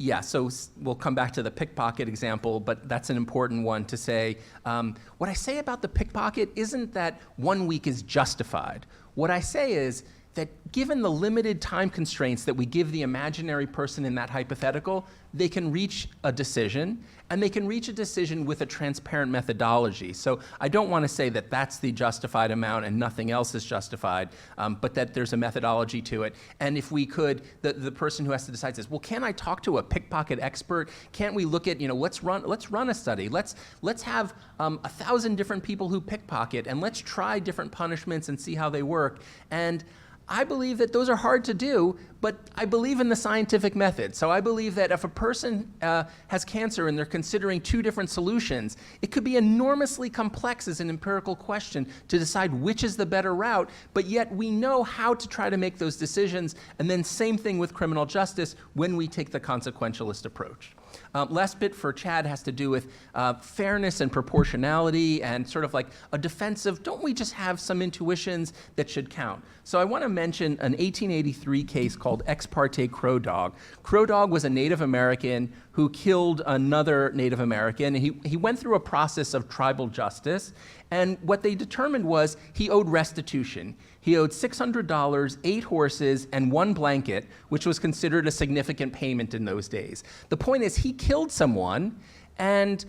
yeah, so we'll come back to the pickpocket example, but that's an important one to say. What I say about the pickpocket isn't that 1 week is justified. What I say is that given the limited time constraints that we give the imaginary person in that hypothetical, they can reach a decision, and they can reach a decision with a transparent methodology. So I don't want to say that that's the justified amount and nothing else is justified, but that there's a methodology to it. And if we could, the person who has to decide says, well, can I talk to a pickpocket expert? Can't we look at, let's run a study. Let's have 1,000 different people who pickpocket, and let's try different punishments and see how they work. And I believe that those are hard to do, but I believe in the scientific method. So I believe that if a person has cancer and they're considering 2 different solutions, it could be enormously complex as an empirical question to decide which is the better route, but yet we know how to try to make those decisions. And then same thing with criminal justice when we take the consequentialist approach. Last bit for Chad has to do with fairness and proportionality and sort of like a defense of, don't we just have some intuitions that should count? So I want to mention an 1883 case called Ex parte Crow Dog. Crow Dog was a Native American who killed another Native American. He went through a process of tribal justice, and what they determined was he owed restitution. He owed $600, 8 horses, and 1 blanket, which was considered a significant payment in those days. The point is, he killed someone, and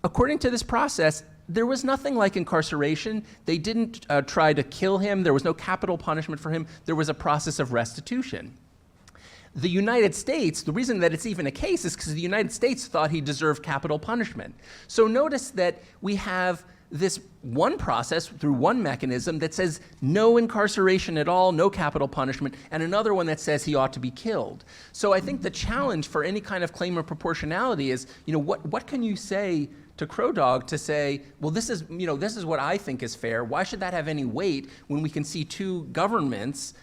according to this process, there was nothing like incarceration. They didn't try to kill him. There was no capital punishment for him. There was a process of restitution. The United States, the reason that it's even a case is because the United States thought he deserved capital punishment. So notice that we have this one process through one mechanism that says no incarceration at all, no capital punishment, and another one that says he ought to be killed. So I think the challenge for any kind of claim of proportionality is, what can you say to Crow Dog to say, well, this is what I think is fair. Why should that have any weight when we can see two governments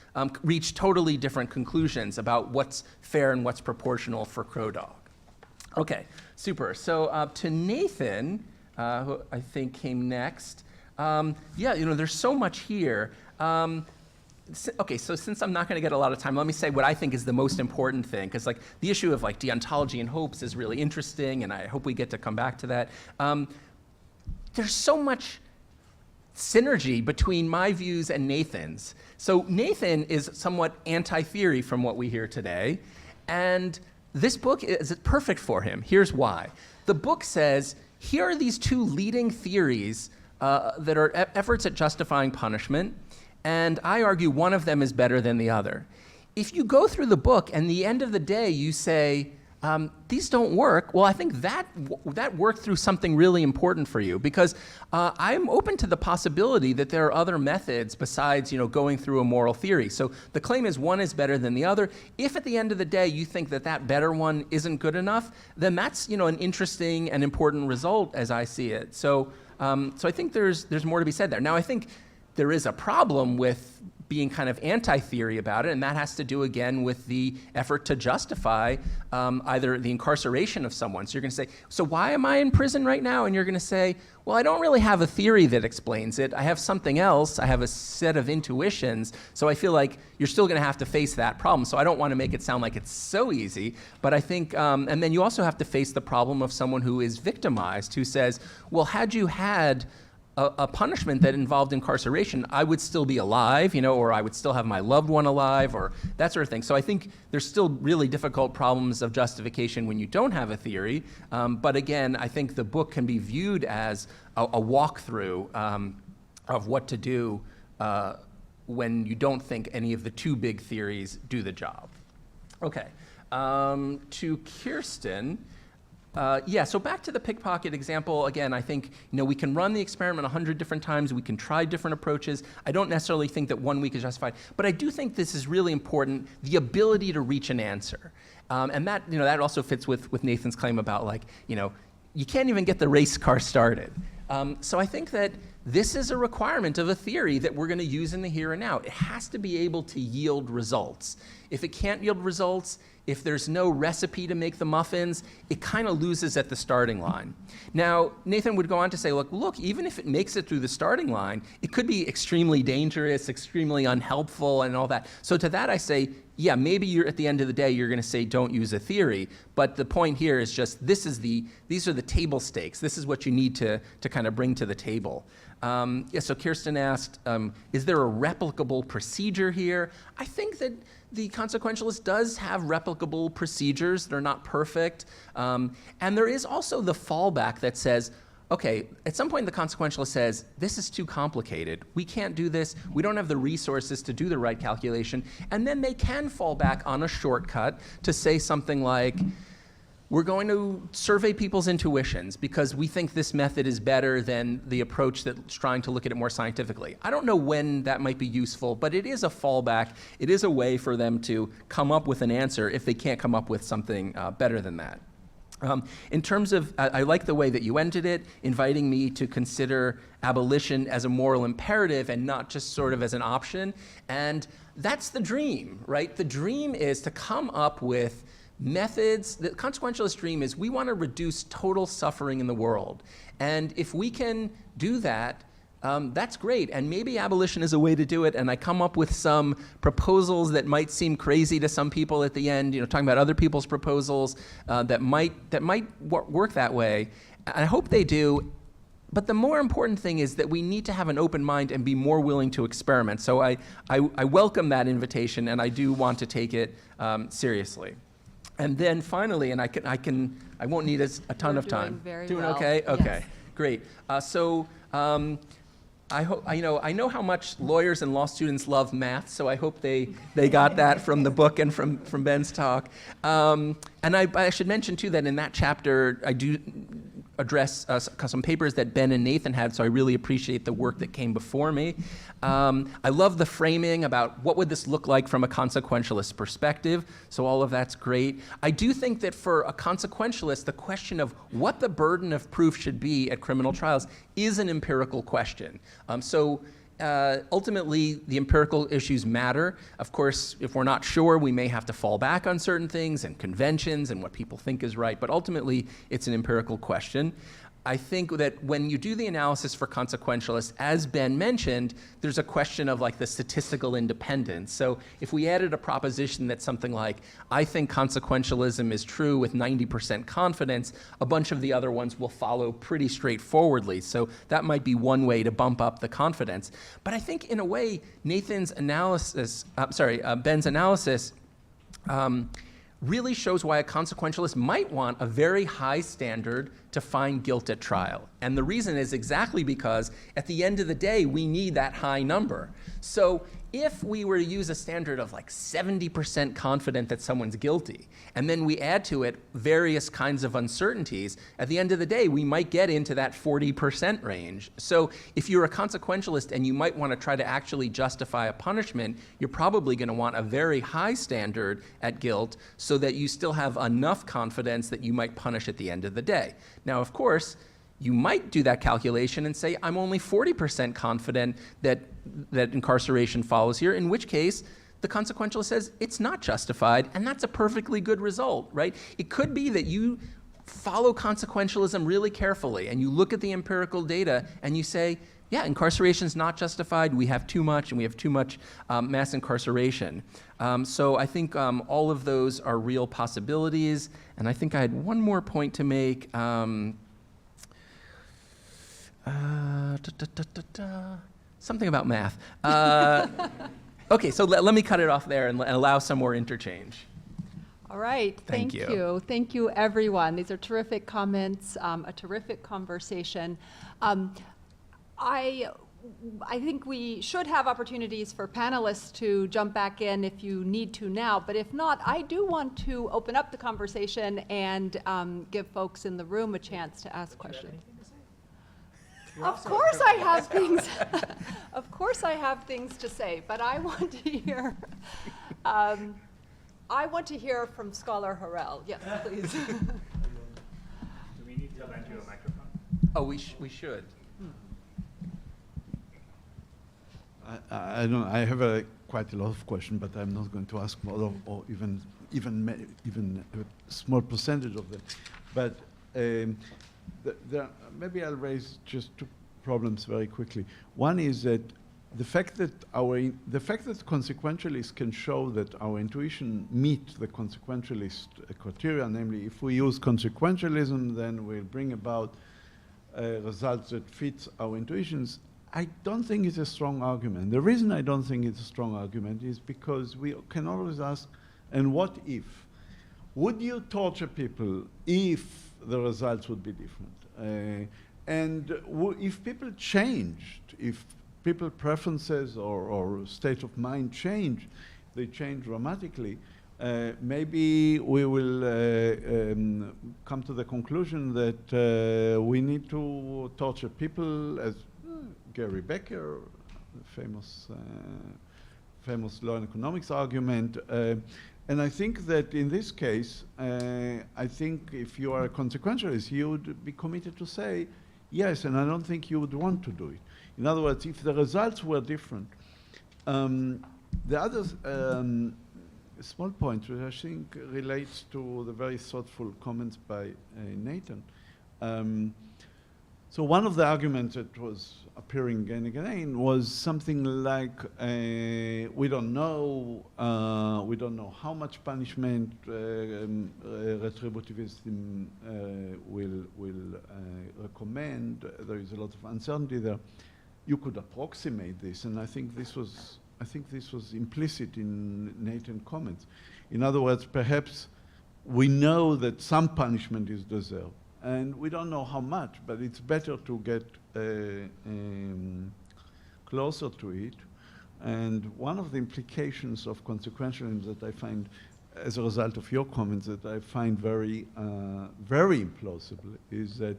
reach totally different conclusions about what's fair and what's proportional for Crow Dog? Okay, super. So to Nathan, who I think came next. There's so much here. Okay, so since I'm not going to get a lot of time, let me say what I think is the most important thing, because the issue of deontology and hopes is really interesting, and I hope we get to come back to that. There's so much synergy between my views and Nathan's. So Nathan is somewhat anti-theory from what we hear today, and this book is perfect for him. Here's why. The book says, here are these two leading theories that are efforts at justifying punishment, and I argue one of them is better than the other. If you go through the book and at the end of the day you say, these don't work, well, I think that worked through something really important for you, because I'm open to the possibility that there are other methods besides going through a moral theory. So the claim is one is better than the other. If at the end of the day you think that better one isn't good enough, then that's an interesting and important result as I see it. So I think there's more to be said there. Now I think there is a problem with being kind of anti-theory about it, and that has to do again with the effort to justify either the incarceration of someone. So you're going to say, so why am I in prison right now? And you're going to say, well, I don't really have a theory that explains it. I have something else. I have a set of intuitions. So I feel like you're still going to have to face that problem. So I don't want to make it sound like it's so easy, but I think, and then you also have to face the problem of someone who is victimized, who says, well, had you had a punishment that involved incarceration, I would still be alive, or I would still have my loved one alive, or that sort of thing. So I think there's still really difficult problems of justification when you don't have a theory. But again, I think the book can be viewed as a walkthrough of what to do when you don't think any of the two big theories do the job. Okay, to Kirsten. So back to the pickpocket example, again, I think, we can run the experiment 100 different times, we can try different approaches. I don't necessarily think that 1 week is justified, but I do think this is really important, the ability to reach an answer. And that, that also fits with Nathan's claim about you can't even get the race car started. So I think that this is a requirement of a theory that we're going to use in the here and now. It has to be able to yield results. If it can't yield results, if there's no recipe to make the muffins, it kind of loses at the starting line. Now, Nathan would go on to say, look, even if it makes it through the starting line, it could be extremely dangerous, extremely unhelpful, and all that. So to that I say, yeah, maybe at the end of the day, you're going to say don't use a theory. But the point here is just these are the table stakes. This is what you need to kind of bring to the table. So Kirsten asked, is there a replicable procedure here? I think that the consequentialist does have replicable procedures. They're not perfect. And there is also the fallback that says, okay, at some point the consequentialist says, this is too complicated. We can't do this. We don't have the resources to do the right calculation. And then they can fall back on a shortcut to say something like, we're going to survey people's intuitions because we think this method is better than the approach that's trying to look at it more scientifically. I don't know when that might be useful, but it is a fallback. It is a way for them to come up with an answer if they can't come up with something better than that. In terms of, I like the way that you ended it, inviting me to consider abolition as a moral imperative and not just sort of as an option. And that's the dream, right? The dream is to come up with methods. The consequentialist dream is we want to reduce total suffering in the world. And if we can do that, that's great. And maybe abolition is a way to do it. And I come up with some proposals that might seem crazy to some people at the end, talking about other people's proposals that might work that way. I hope they do. But the more important thing is that we need to have an open mind and be more willing to experiment. So I welcome that invitation, and I do want to take it seriously. And then finally, and I won't need a ton of time. Doing well. Okay? Okay, Yes. great. I know how much lawyers and law students love math, so I hope they got that from the book and from Ben's talk. And I should mention too that in that chapter, I do address some papers that Ben and Nathan had, so I really appreciate the work that came before me. I love the framing about what would this look like from a consequentialist perspective, so all of that's great. I do think that for a consequentialist, the question of what the burden of proof should be at criminal trials is an empirical question. Ultimately, the empirical issues matter. Of course, if we're not sure, we may have to fall back on certain things and conventions and what people think is right, but ultimately, it's an empirical question. I think that when you do the analysis for consequentialists, as Ben mentioned, there's a question of like the statistical independence. So if we added a proposition that's something like, I think consequentialism is true with 90% confidence, a bunch of the other ones will follow pretty straightforwardly. So that might be one way to bump up the confidence. But I think in a way, Ben's analysis, really shows why a consequentialist might want a very high standard to find guilt at trial. And the reason is exactly because at the end of the day, we need that high number. So if we were to use a standard of like 70% confident that someone's guilty, and then we add to it various kinds of uncertainties, at the end of the day, we might get into that 40% range. So if you're a consequentialist and you might want to try to actually justify a punishment, you're probably going to want a very high standard at guilt so that you still have enough confidence that you might punish at the end of the day. Now, of course, you might do that calculation and say, I'm only 40% confident that incarceration follows here, in which case the consequentialist says it's not justified, and that's a perfectly good result, right? It could be that you follow consequentialism really carefully and you look at the empirical data and you say, yeah, incarceration is not justified, we have too much, and we have too much mass incarceration. So I think all of those are real possibilities, and I think I had one more point to make. Something about math. Okay, so let me cut it off there and allow some more interchange. All right, thank you. Thank you, everyone. These are terrific comments, a terrific conversation. I think we should have opportunities for panelists to jump back in if you need to now, but if not, I do want to open up the conversation and give folks in the room a chance to ask questions. Of course I have things. Of course I have things to say, but I want to hear. I want to hear from Scholar Harrell. Yes, please. Do we need to lend you a microphone? Oh, we should. I don't. I have quite a lot of questions, but I'm not going to ask more, or even a small percentage of them. But maybe I'll raise just two problems very quickly. One is that the fact that consequentialists can show that our intuition meet the consequentialist criteria, namely, if we use consequentialism, then we'll bring about results that fit our intuitions. I don't think it's a strong argument. The reason I don't think it's a strong argument is because we can always ask, and what if? Would you torture people if the results would be different? If people changed, if people preferences or state of mind change, they change dramatically, maybe we will come to the conclusion that we need to torture people, as Gary Becker, the famous law and economics argument. And I think that in this case, I think if you are a consequentialist, you would be committed to say, yes, and I don't think you would want to do it. In other words, if the results were different. The other small point, which I think relates to the very thoughtful comments by Nathan. So one of the arguments that was appearing again and again was something like, we don't know how much punishment retributivism will recommend. There is a lot of uncertainty there. You could approximate this, and I think this was implicit in Nathan's comments. In other words, perhaps we know that some punishment is deserved. And we don't know how much, but it's better to get closer to it. And one of the implications of consequentialism that I find, as a result of your comments, that I find very, very implausible, is that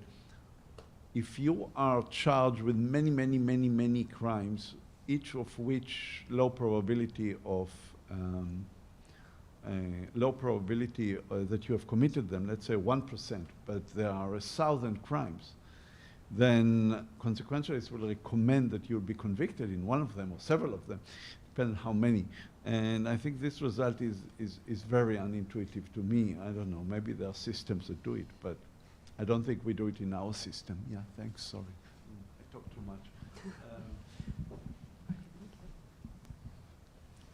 if you are charged with many, many, many, many crimes, each of which low probability that you have committed them, let's say 1%, but there are 1,000 crimes, then consequentialists will recommend that you be convicted in one of them or several of them, depending on how many. And I think this result is very unintuitive to me. I don't know, maybe there are systems that do it, but I don't think we do it in our system. Yeah, thanks, sorry. I talked too much.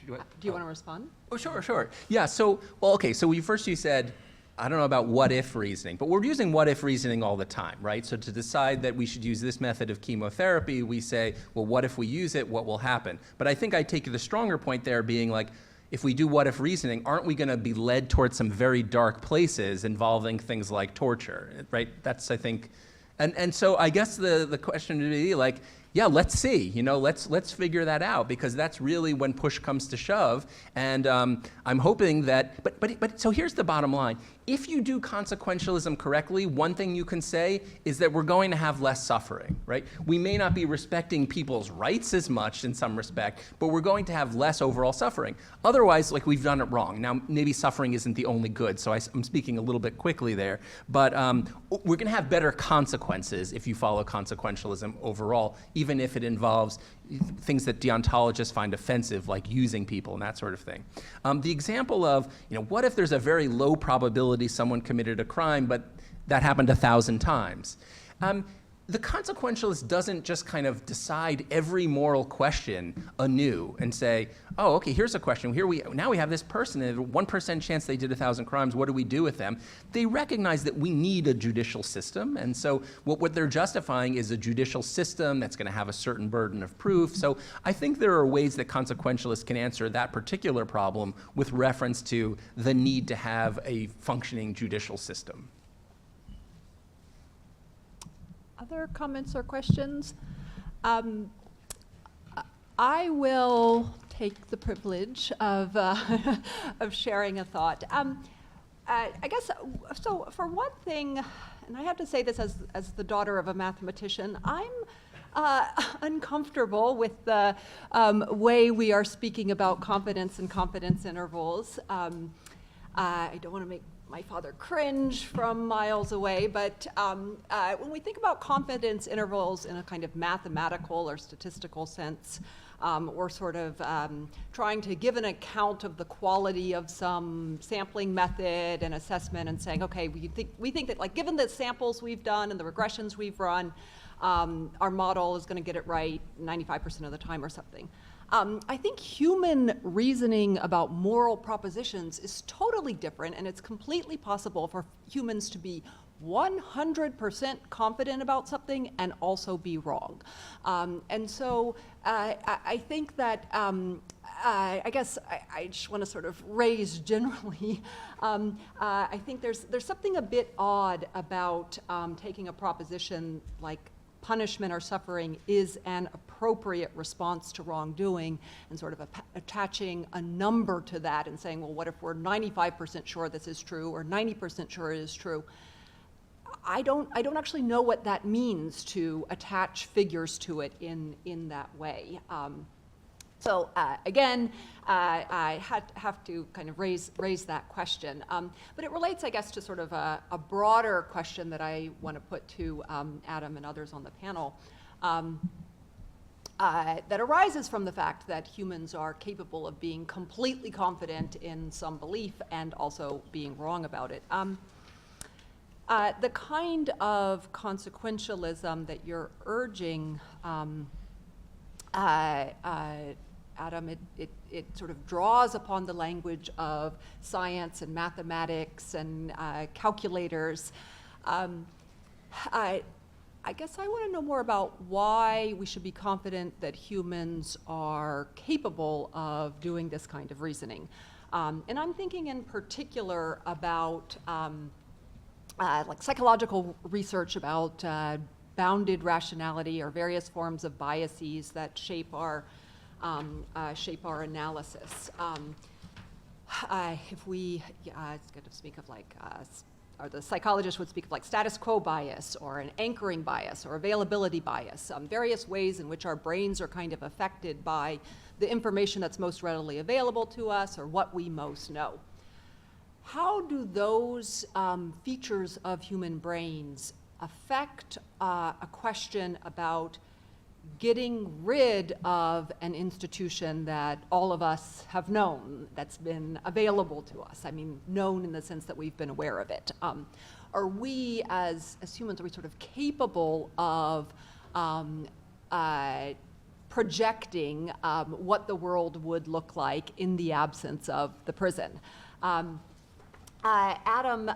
Do you want to respond? Oh, sure, sure. Yeah, so, well, okay, so you said, I don't know about what-if reasoning, but we're using what-if reasoning all the time, right? So to decide that we should use this method of chemotherapy, we say, well, what if we use it, what will happen? But I think I take the stronger point there being like, if we do what-if reasoning, aren't we going to be led towards some very dark places involving things like torture, right? That's, I think, and so I guess the question would be like, yeah, let's see, you know, let's figure that out, because that's really when push comes to shove. And I'm hoping that, but so here's the bottom line. If you do consequentialism correctly, one thing you can say is that we're going to have less suffering, right? We may not be respecting people's rights as much in some respect, but we're going to have less overall suffering. Otherwise, like, we've done it wrong. Now, maybe suffering isn't the only good, so I'm speaking a little bit quickly there, but we're going to have better consequences if you follow consequentialism overall, even if it involves things that deontologists find offensive, like using people and that sort of thing. The example of, you know, what if there's a very low probability someone committed a crime, but that happened 1,000 times? The consequentialist doesn't just kind of decide every moral question anew and say, oh, okay, here's a question. Now we have this person, and 1% chance they did 1,000 crimes. What do we do with them? They recognize that we need a judicial system, and so what they're justifying is a judicial system that's going to have a certain burden of proof. So I think there are ways that consequentialists can answer that particular problem with reference to the need to have a functioning judicial system. Other comments or questions? I will take the privilege of, of sharing a thought. I guess, so for one thing, and I have to say this as the daughter of a mathematician, I'm uncomfortable with the way we are speaking about confidence and confidence intervals. I don't want to make my father cringe from miles away, but when we think about confidence intervals in a kind of mathematical or statistical sense, we're sort of trying to give an account of the quality of some sampling method and assessment and saying, okay, we think that, like, given the samples we've done and the regressions we've run, our model is going to get it right 95% of the time or something. I think human reasoning about moral propositions is totally different, and it's completely possible for humans to be 100% confident about something and also be wrong. And so I think that, I guess I just want to sort of raise generally, I think there's something a bit odd about taking a proposition like punishment or suffering is an appropriate response to wrongdoing and sort of attaching a number to that and saying, well, what if we're 95% sure this is true or 90% sure it is true? I don't actually know what that means to attach figures to it in that way. So again, I have to kind of raise that question. But it relates, I guess, to sort of a broader question that I want to put to Adam and others on the panel that arises from the fact that humans are capable of being completely confident in some belief and also being wrong about it. The kind of consequentialism that you're urging, Adam, it sort of draws upon the language of science and mathematics and calculators. I guess I want to know more about why we should be confident that humans are capable of doing this kind of reasoning. And I'm thinking in particular about like psychological research about bounded rationality or various forms of biases that shape our analysis. If we, it's good to speak of like or the psychologist would speak of like status quo bias or an anchoring bias or availability bias, various ways in which our brains are kind of affected by the information that's most readily available to us or what we most know. How do those features of human brains affect a question about getting rid of an institution that all of us have known, that's been available to us? I mean, known in the sense that we've been aware of it. Are we, as humans, are we sort of capable of projecting what the world would look like in the absence of the prison? Adam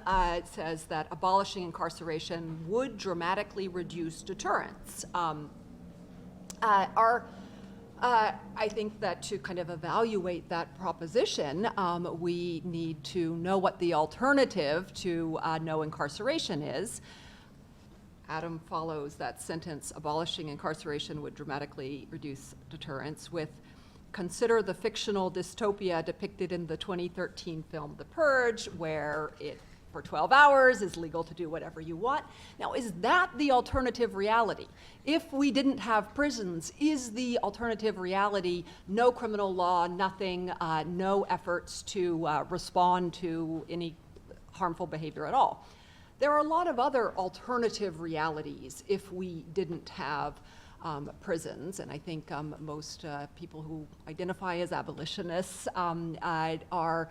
says that abolishing incarceration would dramatically reduce deterrence. I think that to kind of evaluate that proposition, we need to know what the alternative to no incarceration is. Adam follows that sentence, abolishing incarceration would dramatically reduce deterrence, with consider the fictional dystopia depicted in the 2013 film The Purge, where it, for 12 hours, is legal to do whatever you want. Now, is that the alternative reality? If we didn't have prisons, is the alternative reality no criminal law, nothing, no efforts to respond to any harmful behavior at all? There are a lot of other alternative realities if we didn't have prisons, and I think most people who identify as abolitionists are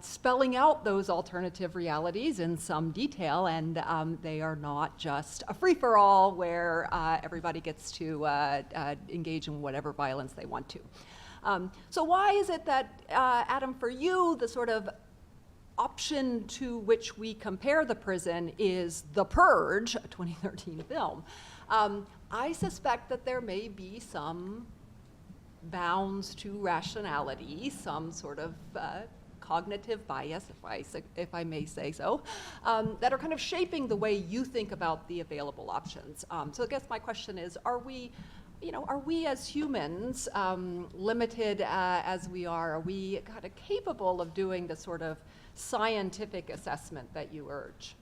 spelling out those alternative realities in some detail, and they are not just a free-for-all where everybody gets to engage in whatever violence they want to. So why is it that, Adam, for you, the sort of option to which we compare the prison is The Purge, a 2013 film? I suspect that there may be some bounds to rationality, some sort of cognitive bias, if I may say so, that are kind of shaping the way you think about the available options. So I guess my question is, are we as humans, limited as we are we kind of capable of doing the sort of scientific assessment that you urge?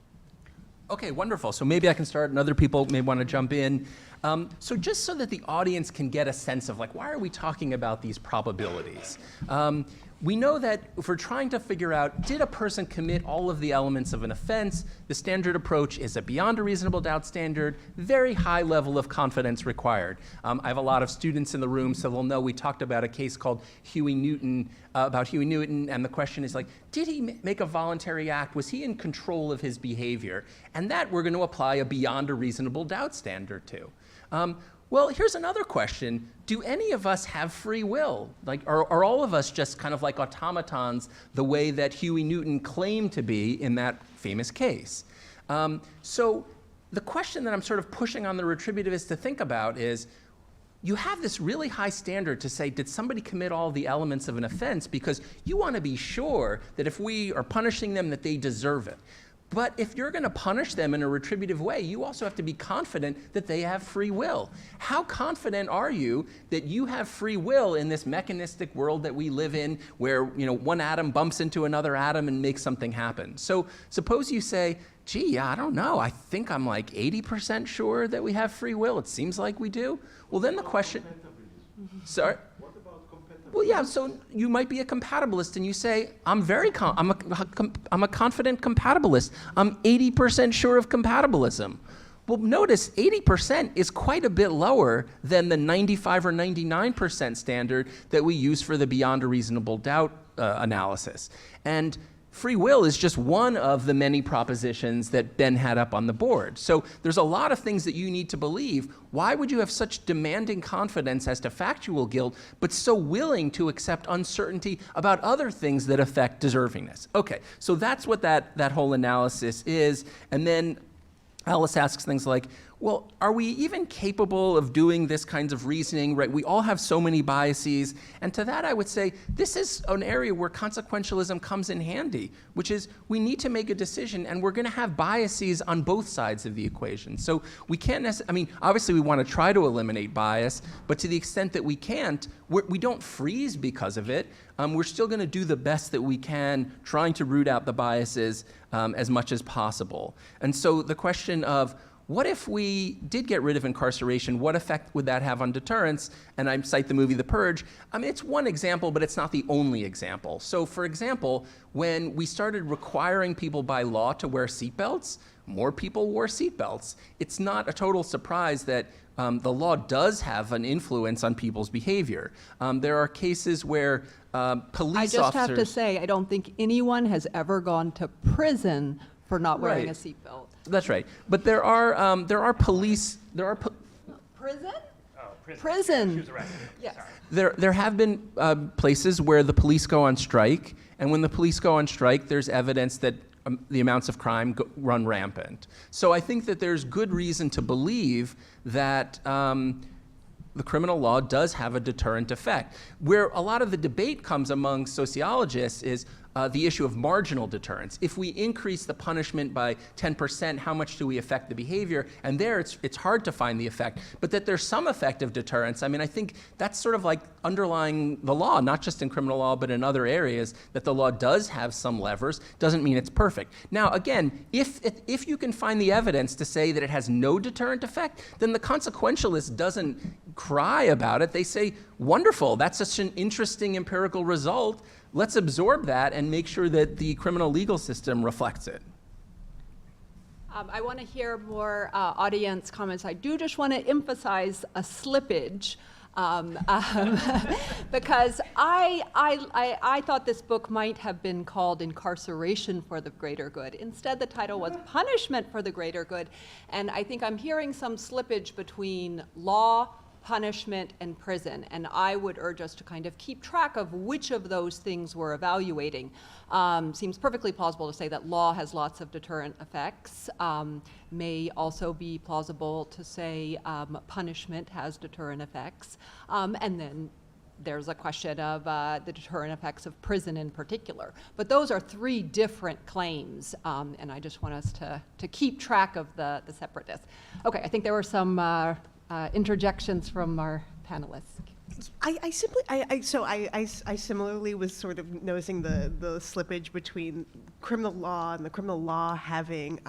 Okay, wonderful. So maybe I can start and other people may want to jump in. So just so that the audience can get a sense of like, why are we talking about these probabilities? We know that if we're trying to figure out, did a person commit all of the elements of an offense, the standard approach is a beyond a reasonable doubt standard, very high level of confidence required. I have a lot of students in the room, so they'll know we talked about a case called Huey Newton, and the question is like, did he make a voluntary act? Was he in control of his behavior? And that we're going to apply a beyond a reasonable doubt standard to. Well, here's another question. Do any of us have free will? Like, are all of us just kind of like automatons the way that Huey Newton claimed to be in that famous case? So the question that I'm sort of pushing on the retributivists to think about is, you have this really high standard to say, did somebody commit all the elements of an offense? Because you want to be sure that if we are punishing them, that they deserve it. But if you're going to punish them in a retributive way, you also have to be confident that they have free will. How confident are you that you have free will in this mechanistic world that we live in, where one atom bumps into another atom and makes something happen? So suppose you say, gee, I don't know, I think I'm like 80% sure that we have free will. It seems like we do. Well, then the question... Sorry? Well, yeah, so you might be a compatibilist and you say, I'm a confident compatibilist. I'm 80% sure of compatibilism. Well, notice 80% is quite a bit lower than the 95 or 99% standard that we use for the beyond a reasonable doubt analysis. And free will is just one of the many propositions that Ben had up on the board. So there's a lot of things that you need to believe. Why would you have such demanding confidence as to factual guilt, but so willing to accept uncertainty about other things that affect deservingness? Okay, so that's what that whole analysis is. And then Alice asks things like, well, are we even capable of doing this kinds of reasoning, right? We all have so many biases. And to that, I would say, this is an area where consequentialism comes in handy, which is we need to make a decision, and we're going to have biases on both sides of the equation. So we can't necessarily, I mean, obviously we want to try to eliminate bias, but to the extent that we can't, we don't freeze because of it. We're still going to do the best that we can, trying to root out the biases as much as possible. And so the question of, what if we did get rid of incarceration? What effect would that have on deterrence? And I cite the movie The Purge. I mean, it's one example, but it's not the only example. So for example, when we started requiring people by law to wear seatbelts, more people wore seatbelts. It's not a total surprise that the law does have an influence on people's behavior. There are cases where police I just have to officers- say, I don't think anyone has ever gone to prison for not wearing a Right. seatbelt. That's right. But there are police, Prison? Oh, prison. Prison. She was arrested. Yes. Sorry. There have been places where the police go on strike, and when the police go on strike, there's evidence that the amounts of crime run rampant. So I think that there's good reason to believe that the criminal law does have a deterrent effect. Where a lot of the debate comes among sociologists is the issue of marginal deterrence. If we increase the punishment by 10%, how much do we affect the behavior? And there, it's hard to find the effect. But that there's some effect of deterrence, I mean, I think that's sort of like underlying the law, not just in criminal law, but in other areas, that the law does have some levers, doesn't mean it's perfect. Now, again, if you can find the evidence to say that it has no deterrent effect, then the consequentialist doesn't cry about it. They say, wonderful, that's such an interesting empirical result. Let's absorb that and make sure that the criminal legal system reflects it. I want to hear more audience comments. I do just want to emphasize a slippage because I thought this book might have been called Incarceration for the Greater Good. Instead, the title was Punishment for the Greater Good. And I think I'm hearing some slippage between law, punishment, and prison. And I would urge us to kind of keep track of which of those things we're evaluating. Seems perfectly plausible to say that law has lots of deterrent effects. May also be plausible to say punishment has deterrent effects. And then there's a question of the deterrent effects of prison in particular. But those are three different claims, and I just want us to keep track of the separateness. Okay, I think there were some interjections from our panelists. I similarly was sort of noticing the slippage between criminal law and the criminal law having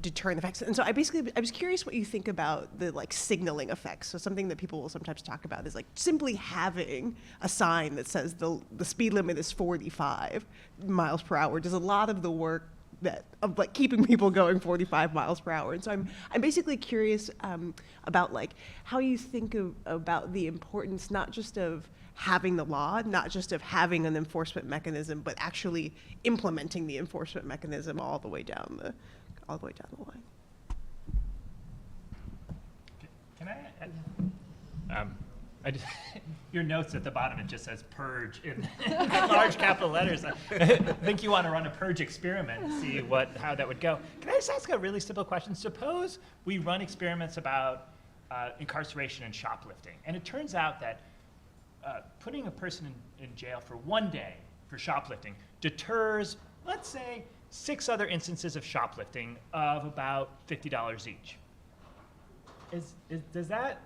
deterrent effects. And so I was curious what you think about the like signaling effects. So something that people will sometimes talk about is like simply having a sign that says the speed limit is 45 miles per hour does a lot of the work of like keeping people going 45 miles per hour. And so I'm basically curious about like how you think about the importance not just of having the law, not just of having an enforcement mechanism, but actually implementing the enforcement mechanism all the way down the line. Can I? Your notes at the bottom, it just says purge in large capital letters. I think you want to run a purge experiment and see how that would go. Can I just ask a really simple question? Suppose we run experiments about incarceration and shoplifting, and it turns out that putting a person in jail for 1 day for shoplifting deters, let's say, 6 other instances of shoplifting of about $50 each. Does that?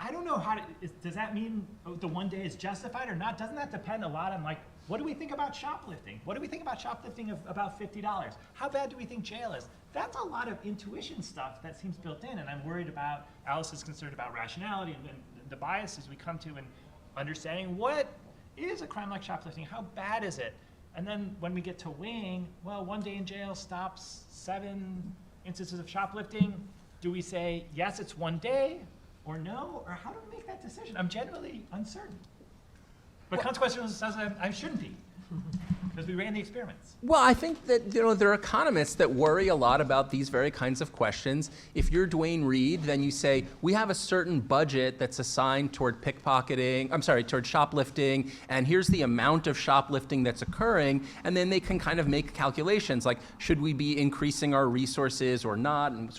I don't know how to, does that mean the 1 day is justified or not? Doesn't that depend a lot on like, what do we think about shoplifting? What do we think about shoplifting of about $50? How bad do we think jail is? That's a lot of intuition stuff that seems built in, and I'm worried about, Alice is concerned about rationality and the biases we come to in understanding what is a crime like shoplifting, how bad is it? And then when we get to weighing, well, 1 day in jail stops 7 instances of shoplifting. Do we say, yes, it's 1 day? Or no? Or how do we make that decision? I'm generally uncertain. But consequentialism says I shouldn't be. because we ran the experiments. Well, I think that there are economists that worry a lot about these very kinds of questions. If you're Dwayne Reed, then you say we have a certain budget that's assigned toward toward shoplifting, and here's the amount of shoplifting that's occurring, and then they can kind of make calculations like should we be increasing our resources or not, and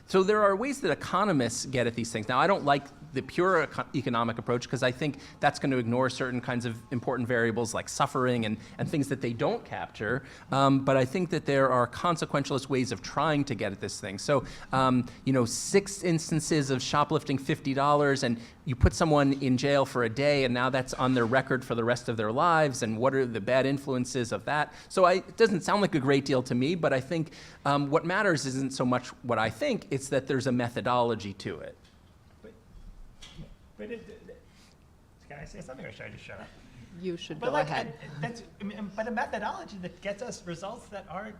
so there are ways that economists get at these things. Now, I don't like the pure economic approach because I think that's going to ignore certain kinds of important variables like suffering and things that they don't capture. But I think that there are consequentialist ways of trying to get at this thing. So, 6 instances of shoplifting $50, and you put someone in jail for a day, and now that's on their record for the rest of their lives, and what are the bad influences of that? So it doesn't sound like a great deal to me, but I think what matters isn't so much what I think, it's that there's a methodology to it. But can I say something, or should I just shut up? You should But go ahead. but a methodology that gets us results that aren't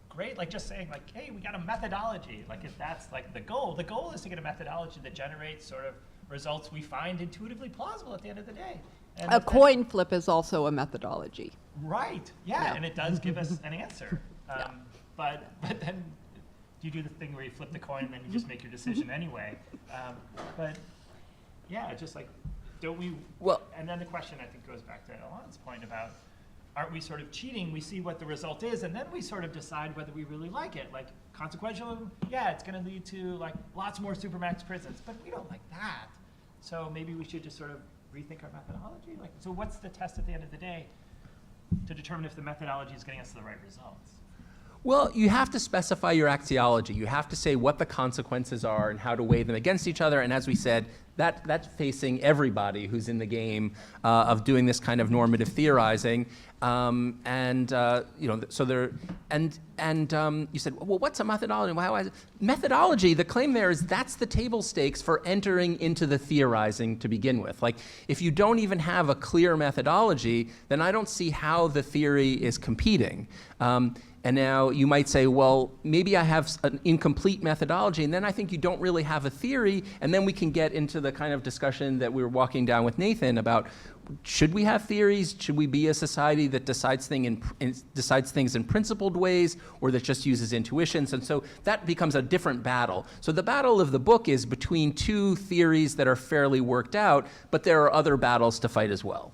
great, like just saying like, hey, we got a methodology. Like if that's like the goal is to get a methodology that generates sort of results we find intuitively plausible at the end of the day. And A if that- coin flip is also a methodology. Right, yeah, Yeah. and it does give us an answer. But then you do the thing where you flip the coin and then you just make your decision anyway. But yeah, just like, don't we, Well- and then the question I think goes back to Alon's point about, aren't we sort of cheating? We see what the result is and then we sort of decide whether we really like it. Like consequential, yeah, it's gonna lead to like lots more supermax prisons, but we don't like that. So maybe we should just sort of rethink our methodology. Like, so what's the test at the end of the day to determine if the methodology is getting us to the right results? Well, you have to specify your axiology. You have to say what the consequences are and how to weigh them against each other. And as we said, that's facing everybody who's in the game of doing this kind of normative theorizing. So there, and you said, well, what's a methodology? Methodology, the claim there is that's the table stakes for entering into the theorizing to begin with. Like, if you don't even have a clear methodology, then I don't see how the theory is competing. And now you might say, well, maybe I have an incomplete methodology, and then I think you don't really have a theory, and then we can get into the kind of discussion that we were walking down with Nathan about, should we have theories? Should we be a society that decides things in principled ways, or that just uses intuitions? And so that becomes a different battle. So the battle of the book is between two theories that are fairly worked out, but there are other battles to fight as well.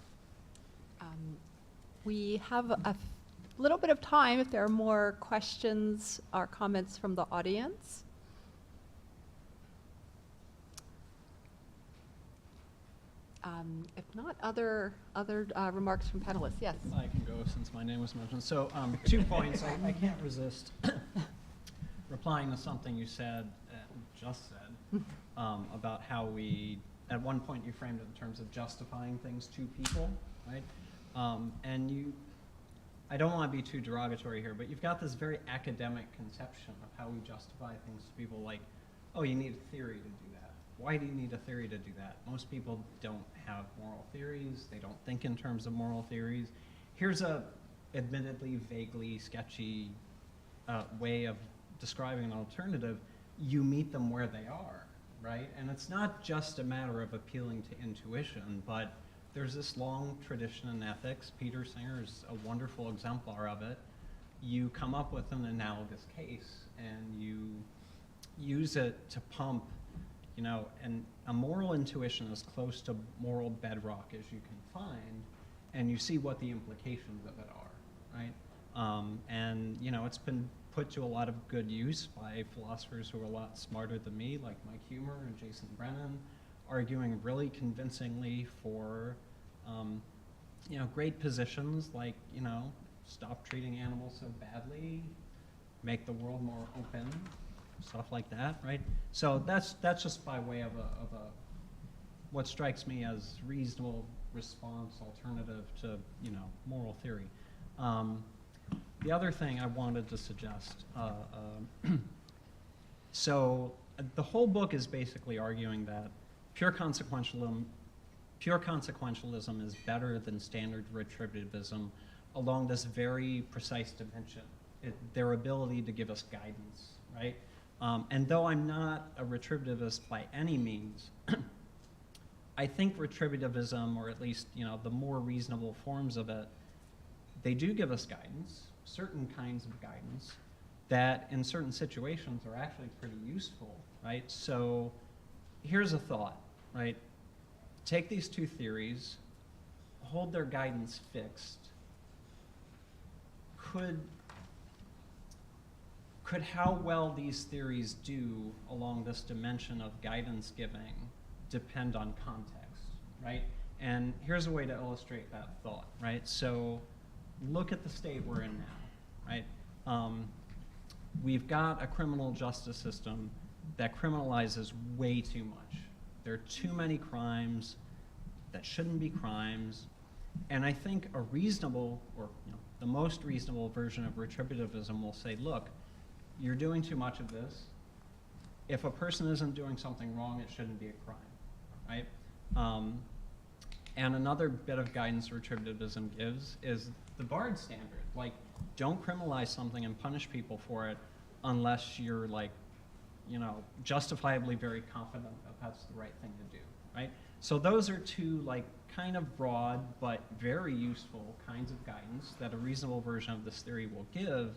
We have a little bit of time if there are more questions or comments from the audience. If not, other remarks from panelists. Yes. I can go since my name was mentioned. So 2 points. I can't resist replying to something you said, just said, about how we, at one point you framed it in terms of justifying things to people, right? I don't want to be too derogatory here, but you've got this very academic conception of how we justify things to people, like, oh, you need a theory to do that. Why do you need a theory to do that? Most people don't have moral theories. They don't think in terms of moral theories. Here's a admittedly vaguely sketchy way of describing an alternative. You meet them where they are, right? And it's not just a matter of appealing to intuition, but there's this long tradition in ethics. Peter Singer is a wonderful exemplar of it. You come up with an analogous case and you use it to pump, and a moral intuition as close to moral bedrock as you can find, and you see what the implications of it are, right? It's been put to a lot of good use by philosophers who are a lot smarter than me, like Mike Humer and Jason Brennan, arguing really convincingly for, great positions like, stop treating animals so badly, make the world more open, stuff like that, right? So that's just by way of what strikes me as reasonable response alternative to, moral theory. The other thing I wanted to suggest, so the whole book is basically arguing that pure consequentialism is better than standard retributivism along this very precise dimension, their ability to give us guidance, right? And though I'm not a retributivist by any means, I think retributivism, or at least the more reasonable forms of it, they do give us guidance, certain kinds of guidance, that in certain situations are actually pretty useful, right? So here's a thought, right? Take these two theories, hold their guidance fixed. Could how well these theories do along this dimension of guidance giving depend on context, right? And here's a way to illustrate that thought, right? So look at the state we're in now, right? We've got a criminal justice system that criminalizes way too much. There are too many crimes that shouldn't be crimes. And I think a reasonable, or the most reasonable version of retributivism will say, look, you're doing too much of this. If a person isn't doing something wrong, it shouldn't be a crime, right? And another bit of guidance retributivism gives is the Bard standard. Like, don't criminalize something and punish people for it unless you're justifiably very confident that that's the right thing to do, right? So those are two kind of broad but very useful kinds of guidance that a reasonable version of this theory will give.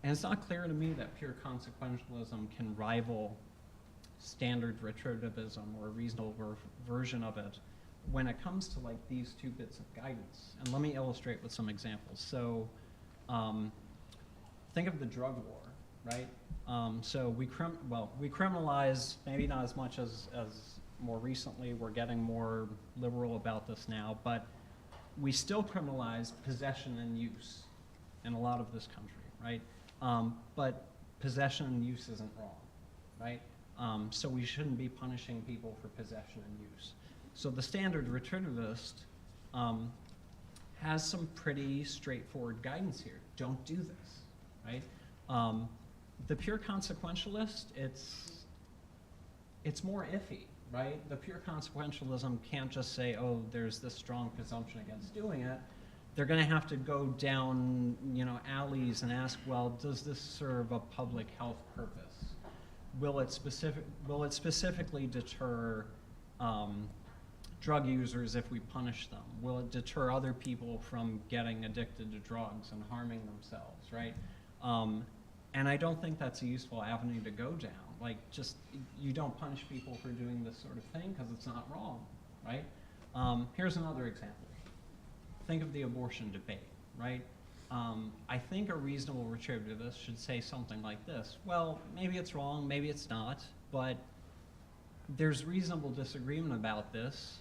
And it's not clear to me that pure consequentialism can rival standard retributivism or a reasonable version of it when it comes to these two bits of guidance. And let me illustrate with some examples. So think of the drug war, right? So we criminalize, maybe not as much as more recently. We're getting more liberal about this now, but we still criminalize possession and use in a lot of this country, right? But possession and use isn't wrong, right? So we shouldn't be punishing people for possession and use. So the standard retributivist has some pretty straightforward guidance here. Don't do this, right? The pure consequentialist, it's more iffy, right? The pure consequentialism can't just say, oh, there's this strong presumption against doing it. They're going to have to go down, alleys and ask, well, does this serve a public health purpose? Will it specifically deter drug users if we punish them? Will it deter other people from getting addicted to drugs and harming themselves, right? And I don't think that's a useful avenue to go down. You don't punish people for doing this sort of thing because it's not wrong, right? Here's another example. Think of the abortion debate, right? I think a reasonable retributivist should say something like this. Well, maybe it's wrong, maybe it's not, but there's reasonable disagreement about this.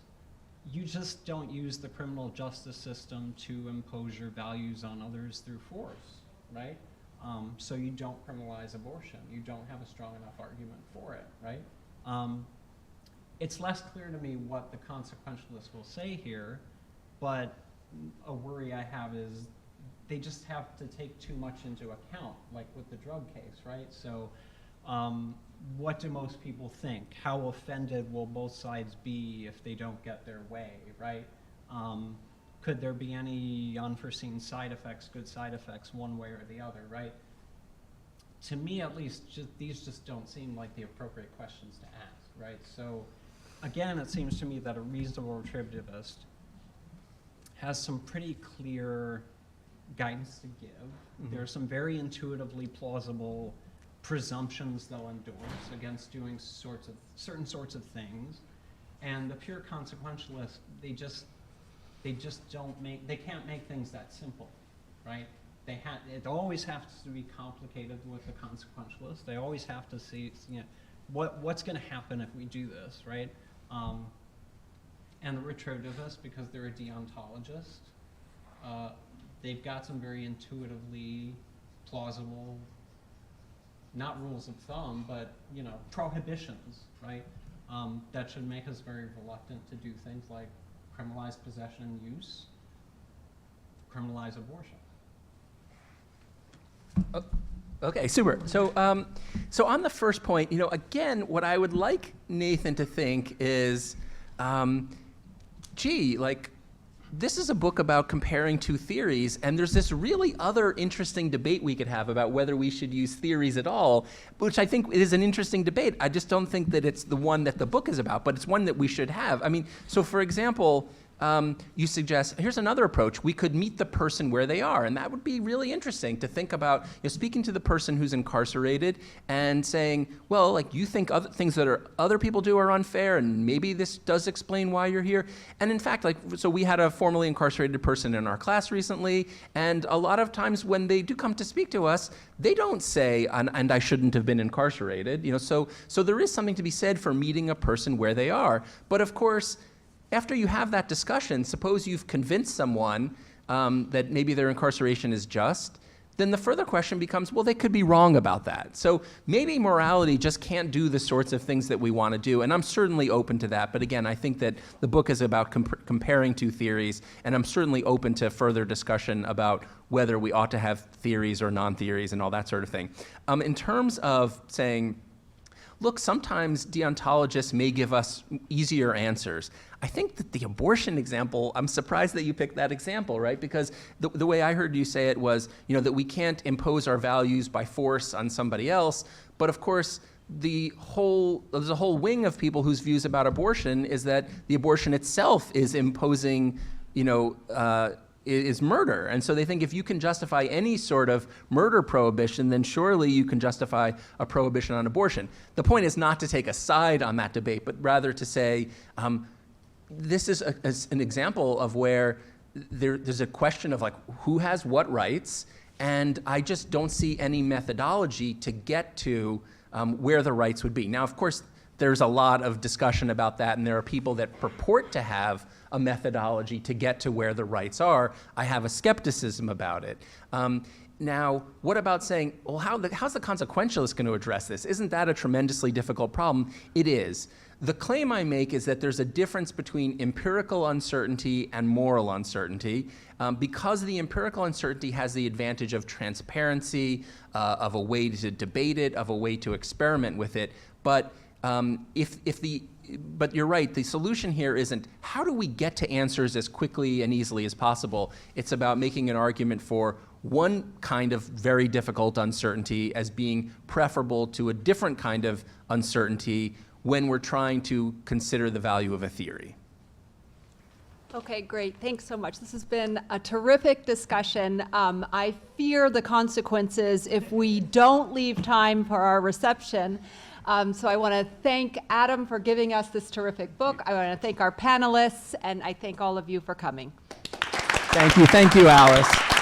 You just don't use the criminal justice system to impose your values on others through force, right? So you don't criminalize abortion. You don't have a strong enough argument for it, right? It's less clear to me what the consequentialists will say here, but a worry I have is they just have to take too much into account, like with the drug case, right? So what do most people think? How offended will both sides be if they don't get their way, right? Could there be any unforeseen side effects, good side effects, one way or the other, right? To me, at least, these just don't seem like the appropriate questions to ask, right? So, again, it seems to me that a reasonable retributivist has some pretty clear guidance to give. Mm-hmm. There are some very intuitively plausible presumptions they'll endorse against doing certain sorts of things, and the pure consequentialists, they can't make things that simple, right? It always has to be complicated with the consequentialist. They always have to see, what's going to happen if we do this, right? And the retributivist, because they're a deontologist, they've got some very intuitively plausible, not rules of thumb, but prohibitions, right? That should make us very reluctant to do things like criminalize possession and use, criminalize abortion. Okay, super. So on the first point, again, what I would like Nathan to think is, this is a book about comparing two theories, and there's this really other interesting debate we could have about whether we should use theories at all, which I think is an interesting debate. I just don't think that it's the one that the book is about, but it's one that we should have. I mean, so for example, you suggest, here's another approach. We could meet the person where they are, and that would be really interesting to think about, speaking to the person who's incarcerated and saying, well, like, you think other things that other people do are unfair, and maybe this does explain why you're here. And in fact, like, so we had a formerly incarcerated person in our class recently, and a lot of times when they do come to speak to us, they don't say, and I shouldn't have been incarcerated. So there is something to be said for meeting a person where they are. But of course, after you have that discussion, suppose you've convinced someone that maybe their incarceration is just, then the further question becomes, well, they could be wrong about that. So maybe morality just can't do the sorts of things that we want to do, and I'm certainly open to that. But again, I think that the book is about comparing two theories, and I'm certainly open to further discussion about whether we ought to have theories or non-theories and all that sort of thing. In terms of saying, look, sometimes deontologists may give us easier answers. I think that the abortion example, I'm surprised that you picked that example, right? Because the way I heard you say it was, that we can't impose our values by force on somebody else. But of course, there's a whole wing of people whose views about abortion is that the abortion itself is imposing, is murder. And so they think if you can justify any sort of murder prohibition, then surely you can justify a prohibition on abortion. The point is not to take a side on that debate, but rather to say, this is an example of where there's a question of like who has what rights, and I just don't see any methodology to get to where the rights would be. Now, of course, there's a lot of discussion about that, and there are people that purport to have a methodology to get to where the rights are. I have a skepticism about it. Now, what about saying, well, how's the consequentialist going to address this? Isn't that a tremendously difficult problem? It is. The claim I make is that there's a difference between empirical uncertainty and moral uncertainty, because the empirical uncertainty has the advantage of transparency, of a way to debate it, of a way to experiment with it. But but you're right, the solution here isn't how do we get to answers as quickly and easily as possible. It's about making an argument for one kind of very difficult uncertainty as being preferable to a different kind of uncertainty when we're trying to consider the value of a theory. Okay, great. Thanks so much. This has been a terrific discussion. I fear the consequences if we don't leave time for our reception. So I want to thank Adam for giving us this terrific book. I want to thank our panelists, and I thank all of you for coming. Thank you, Alice.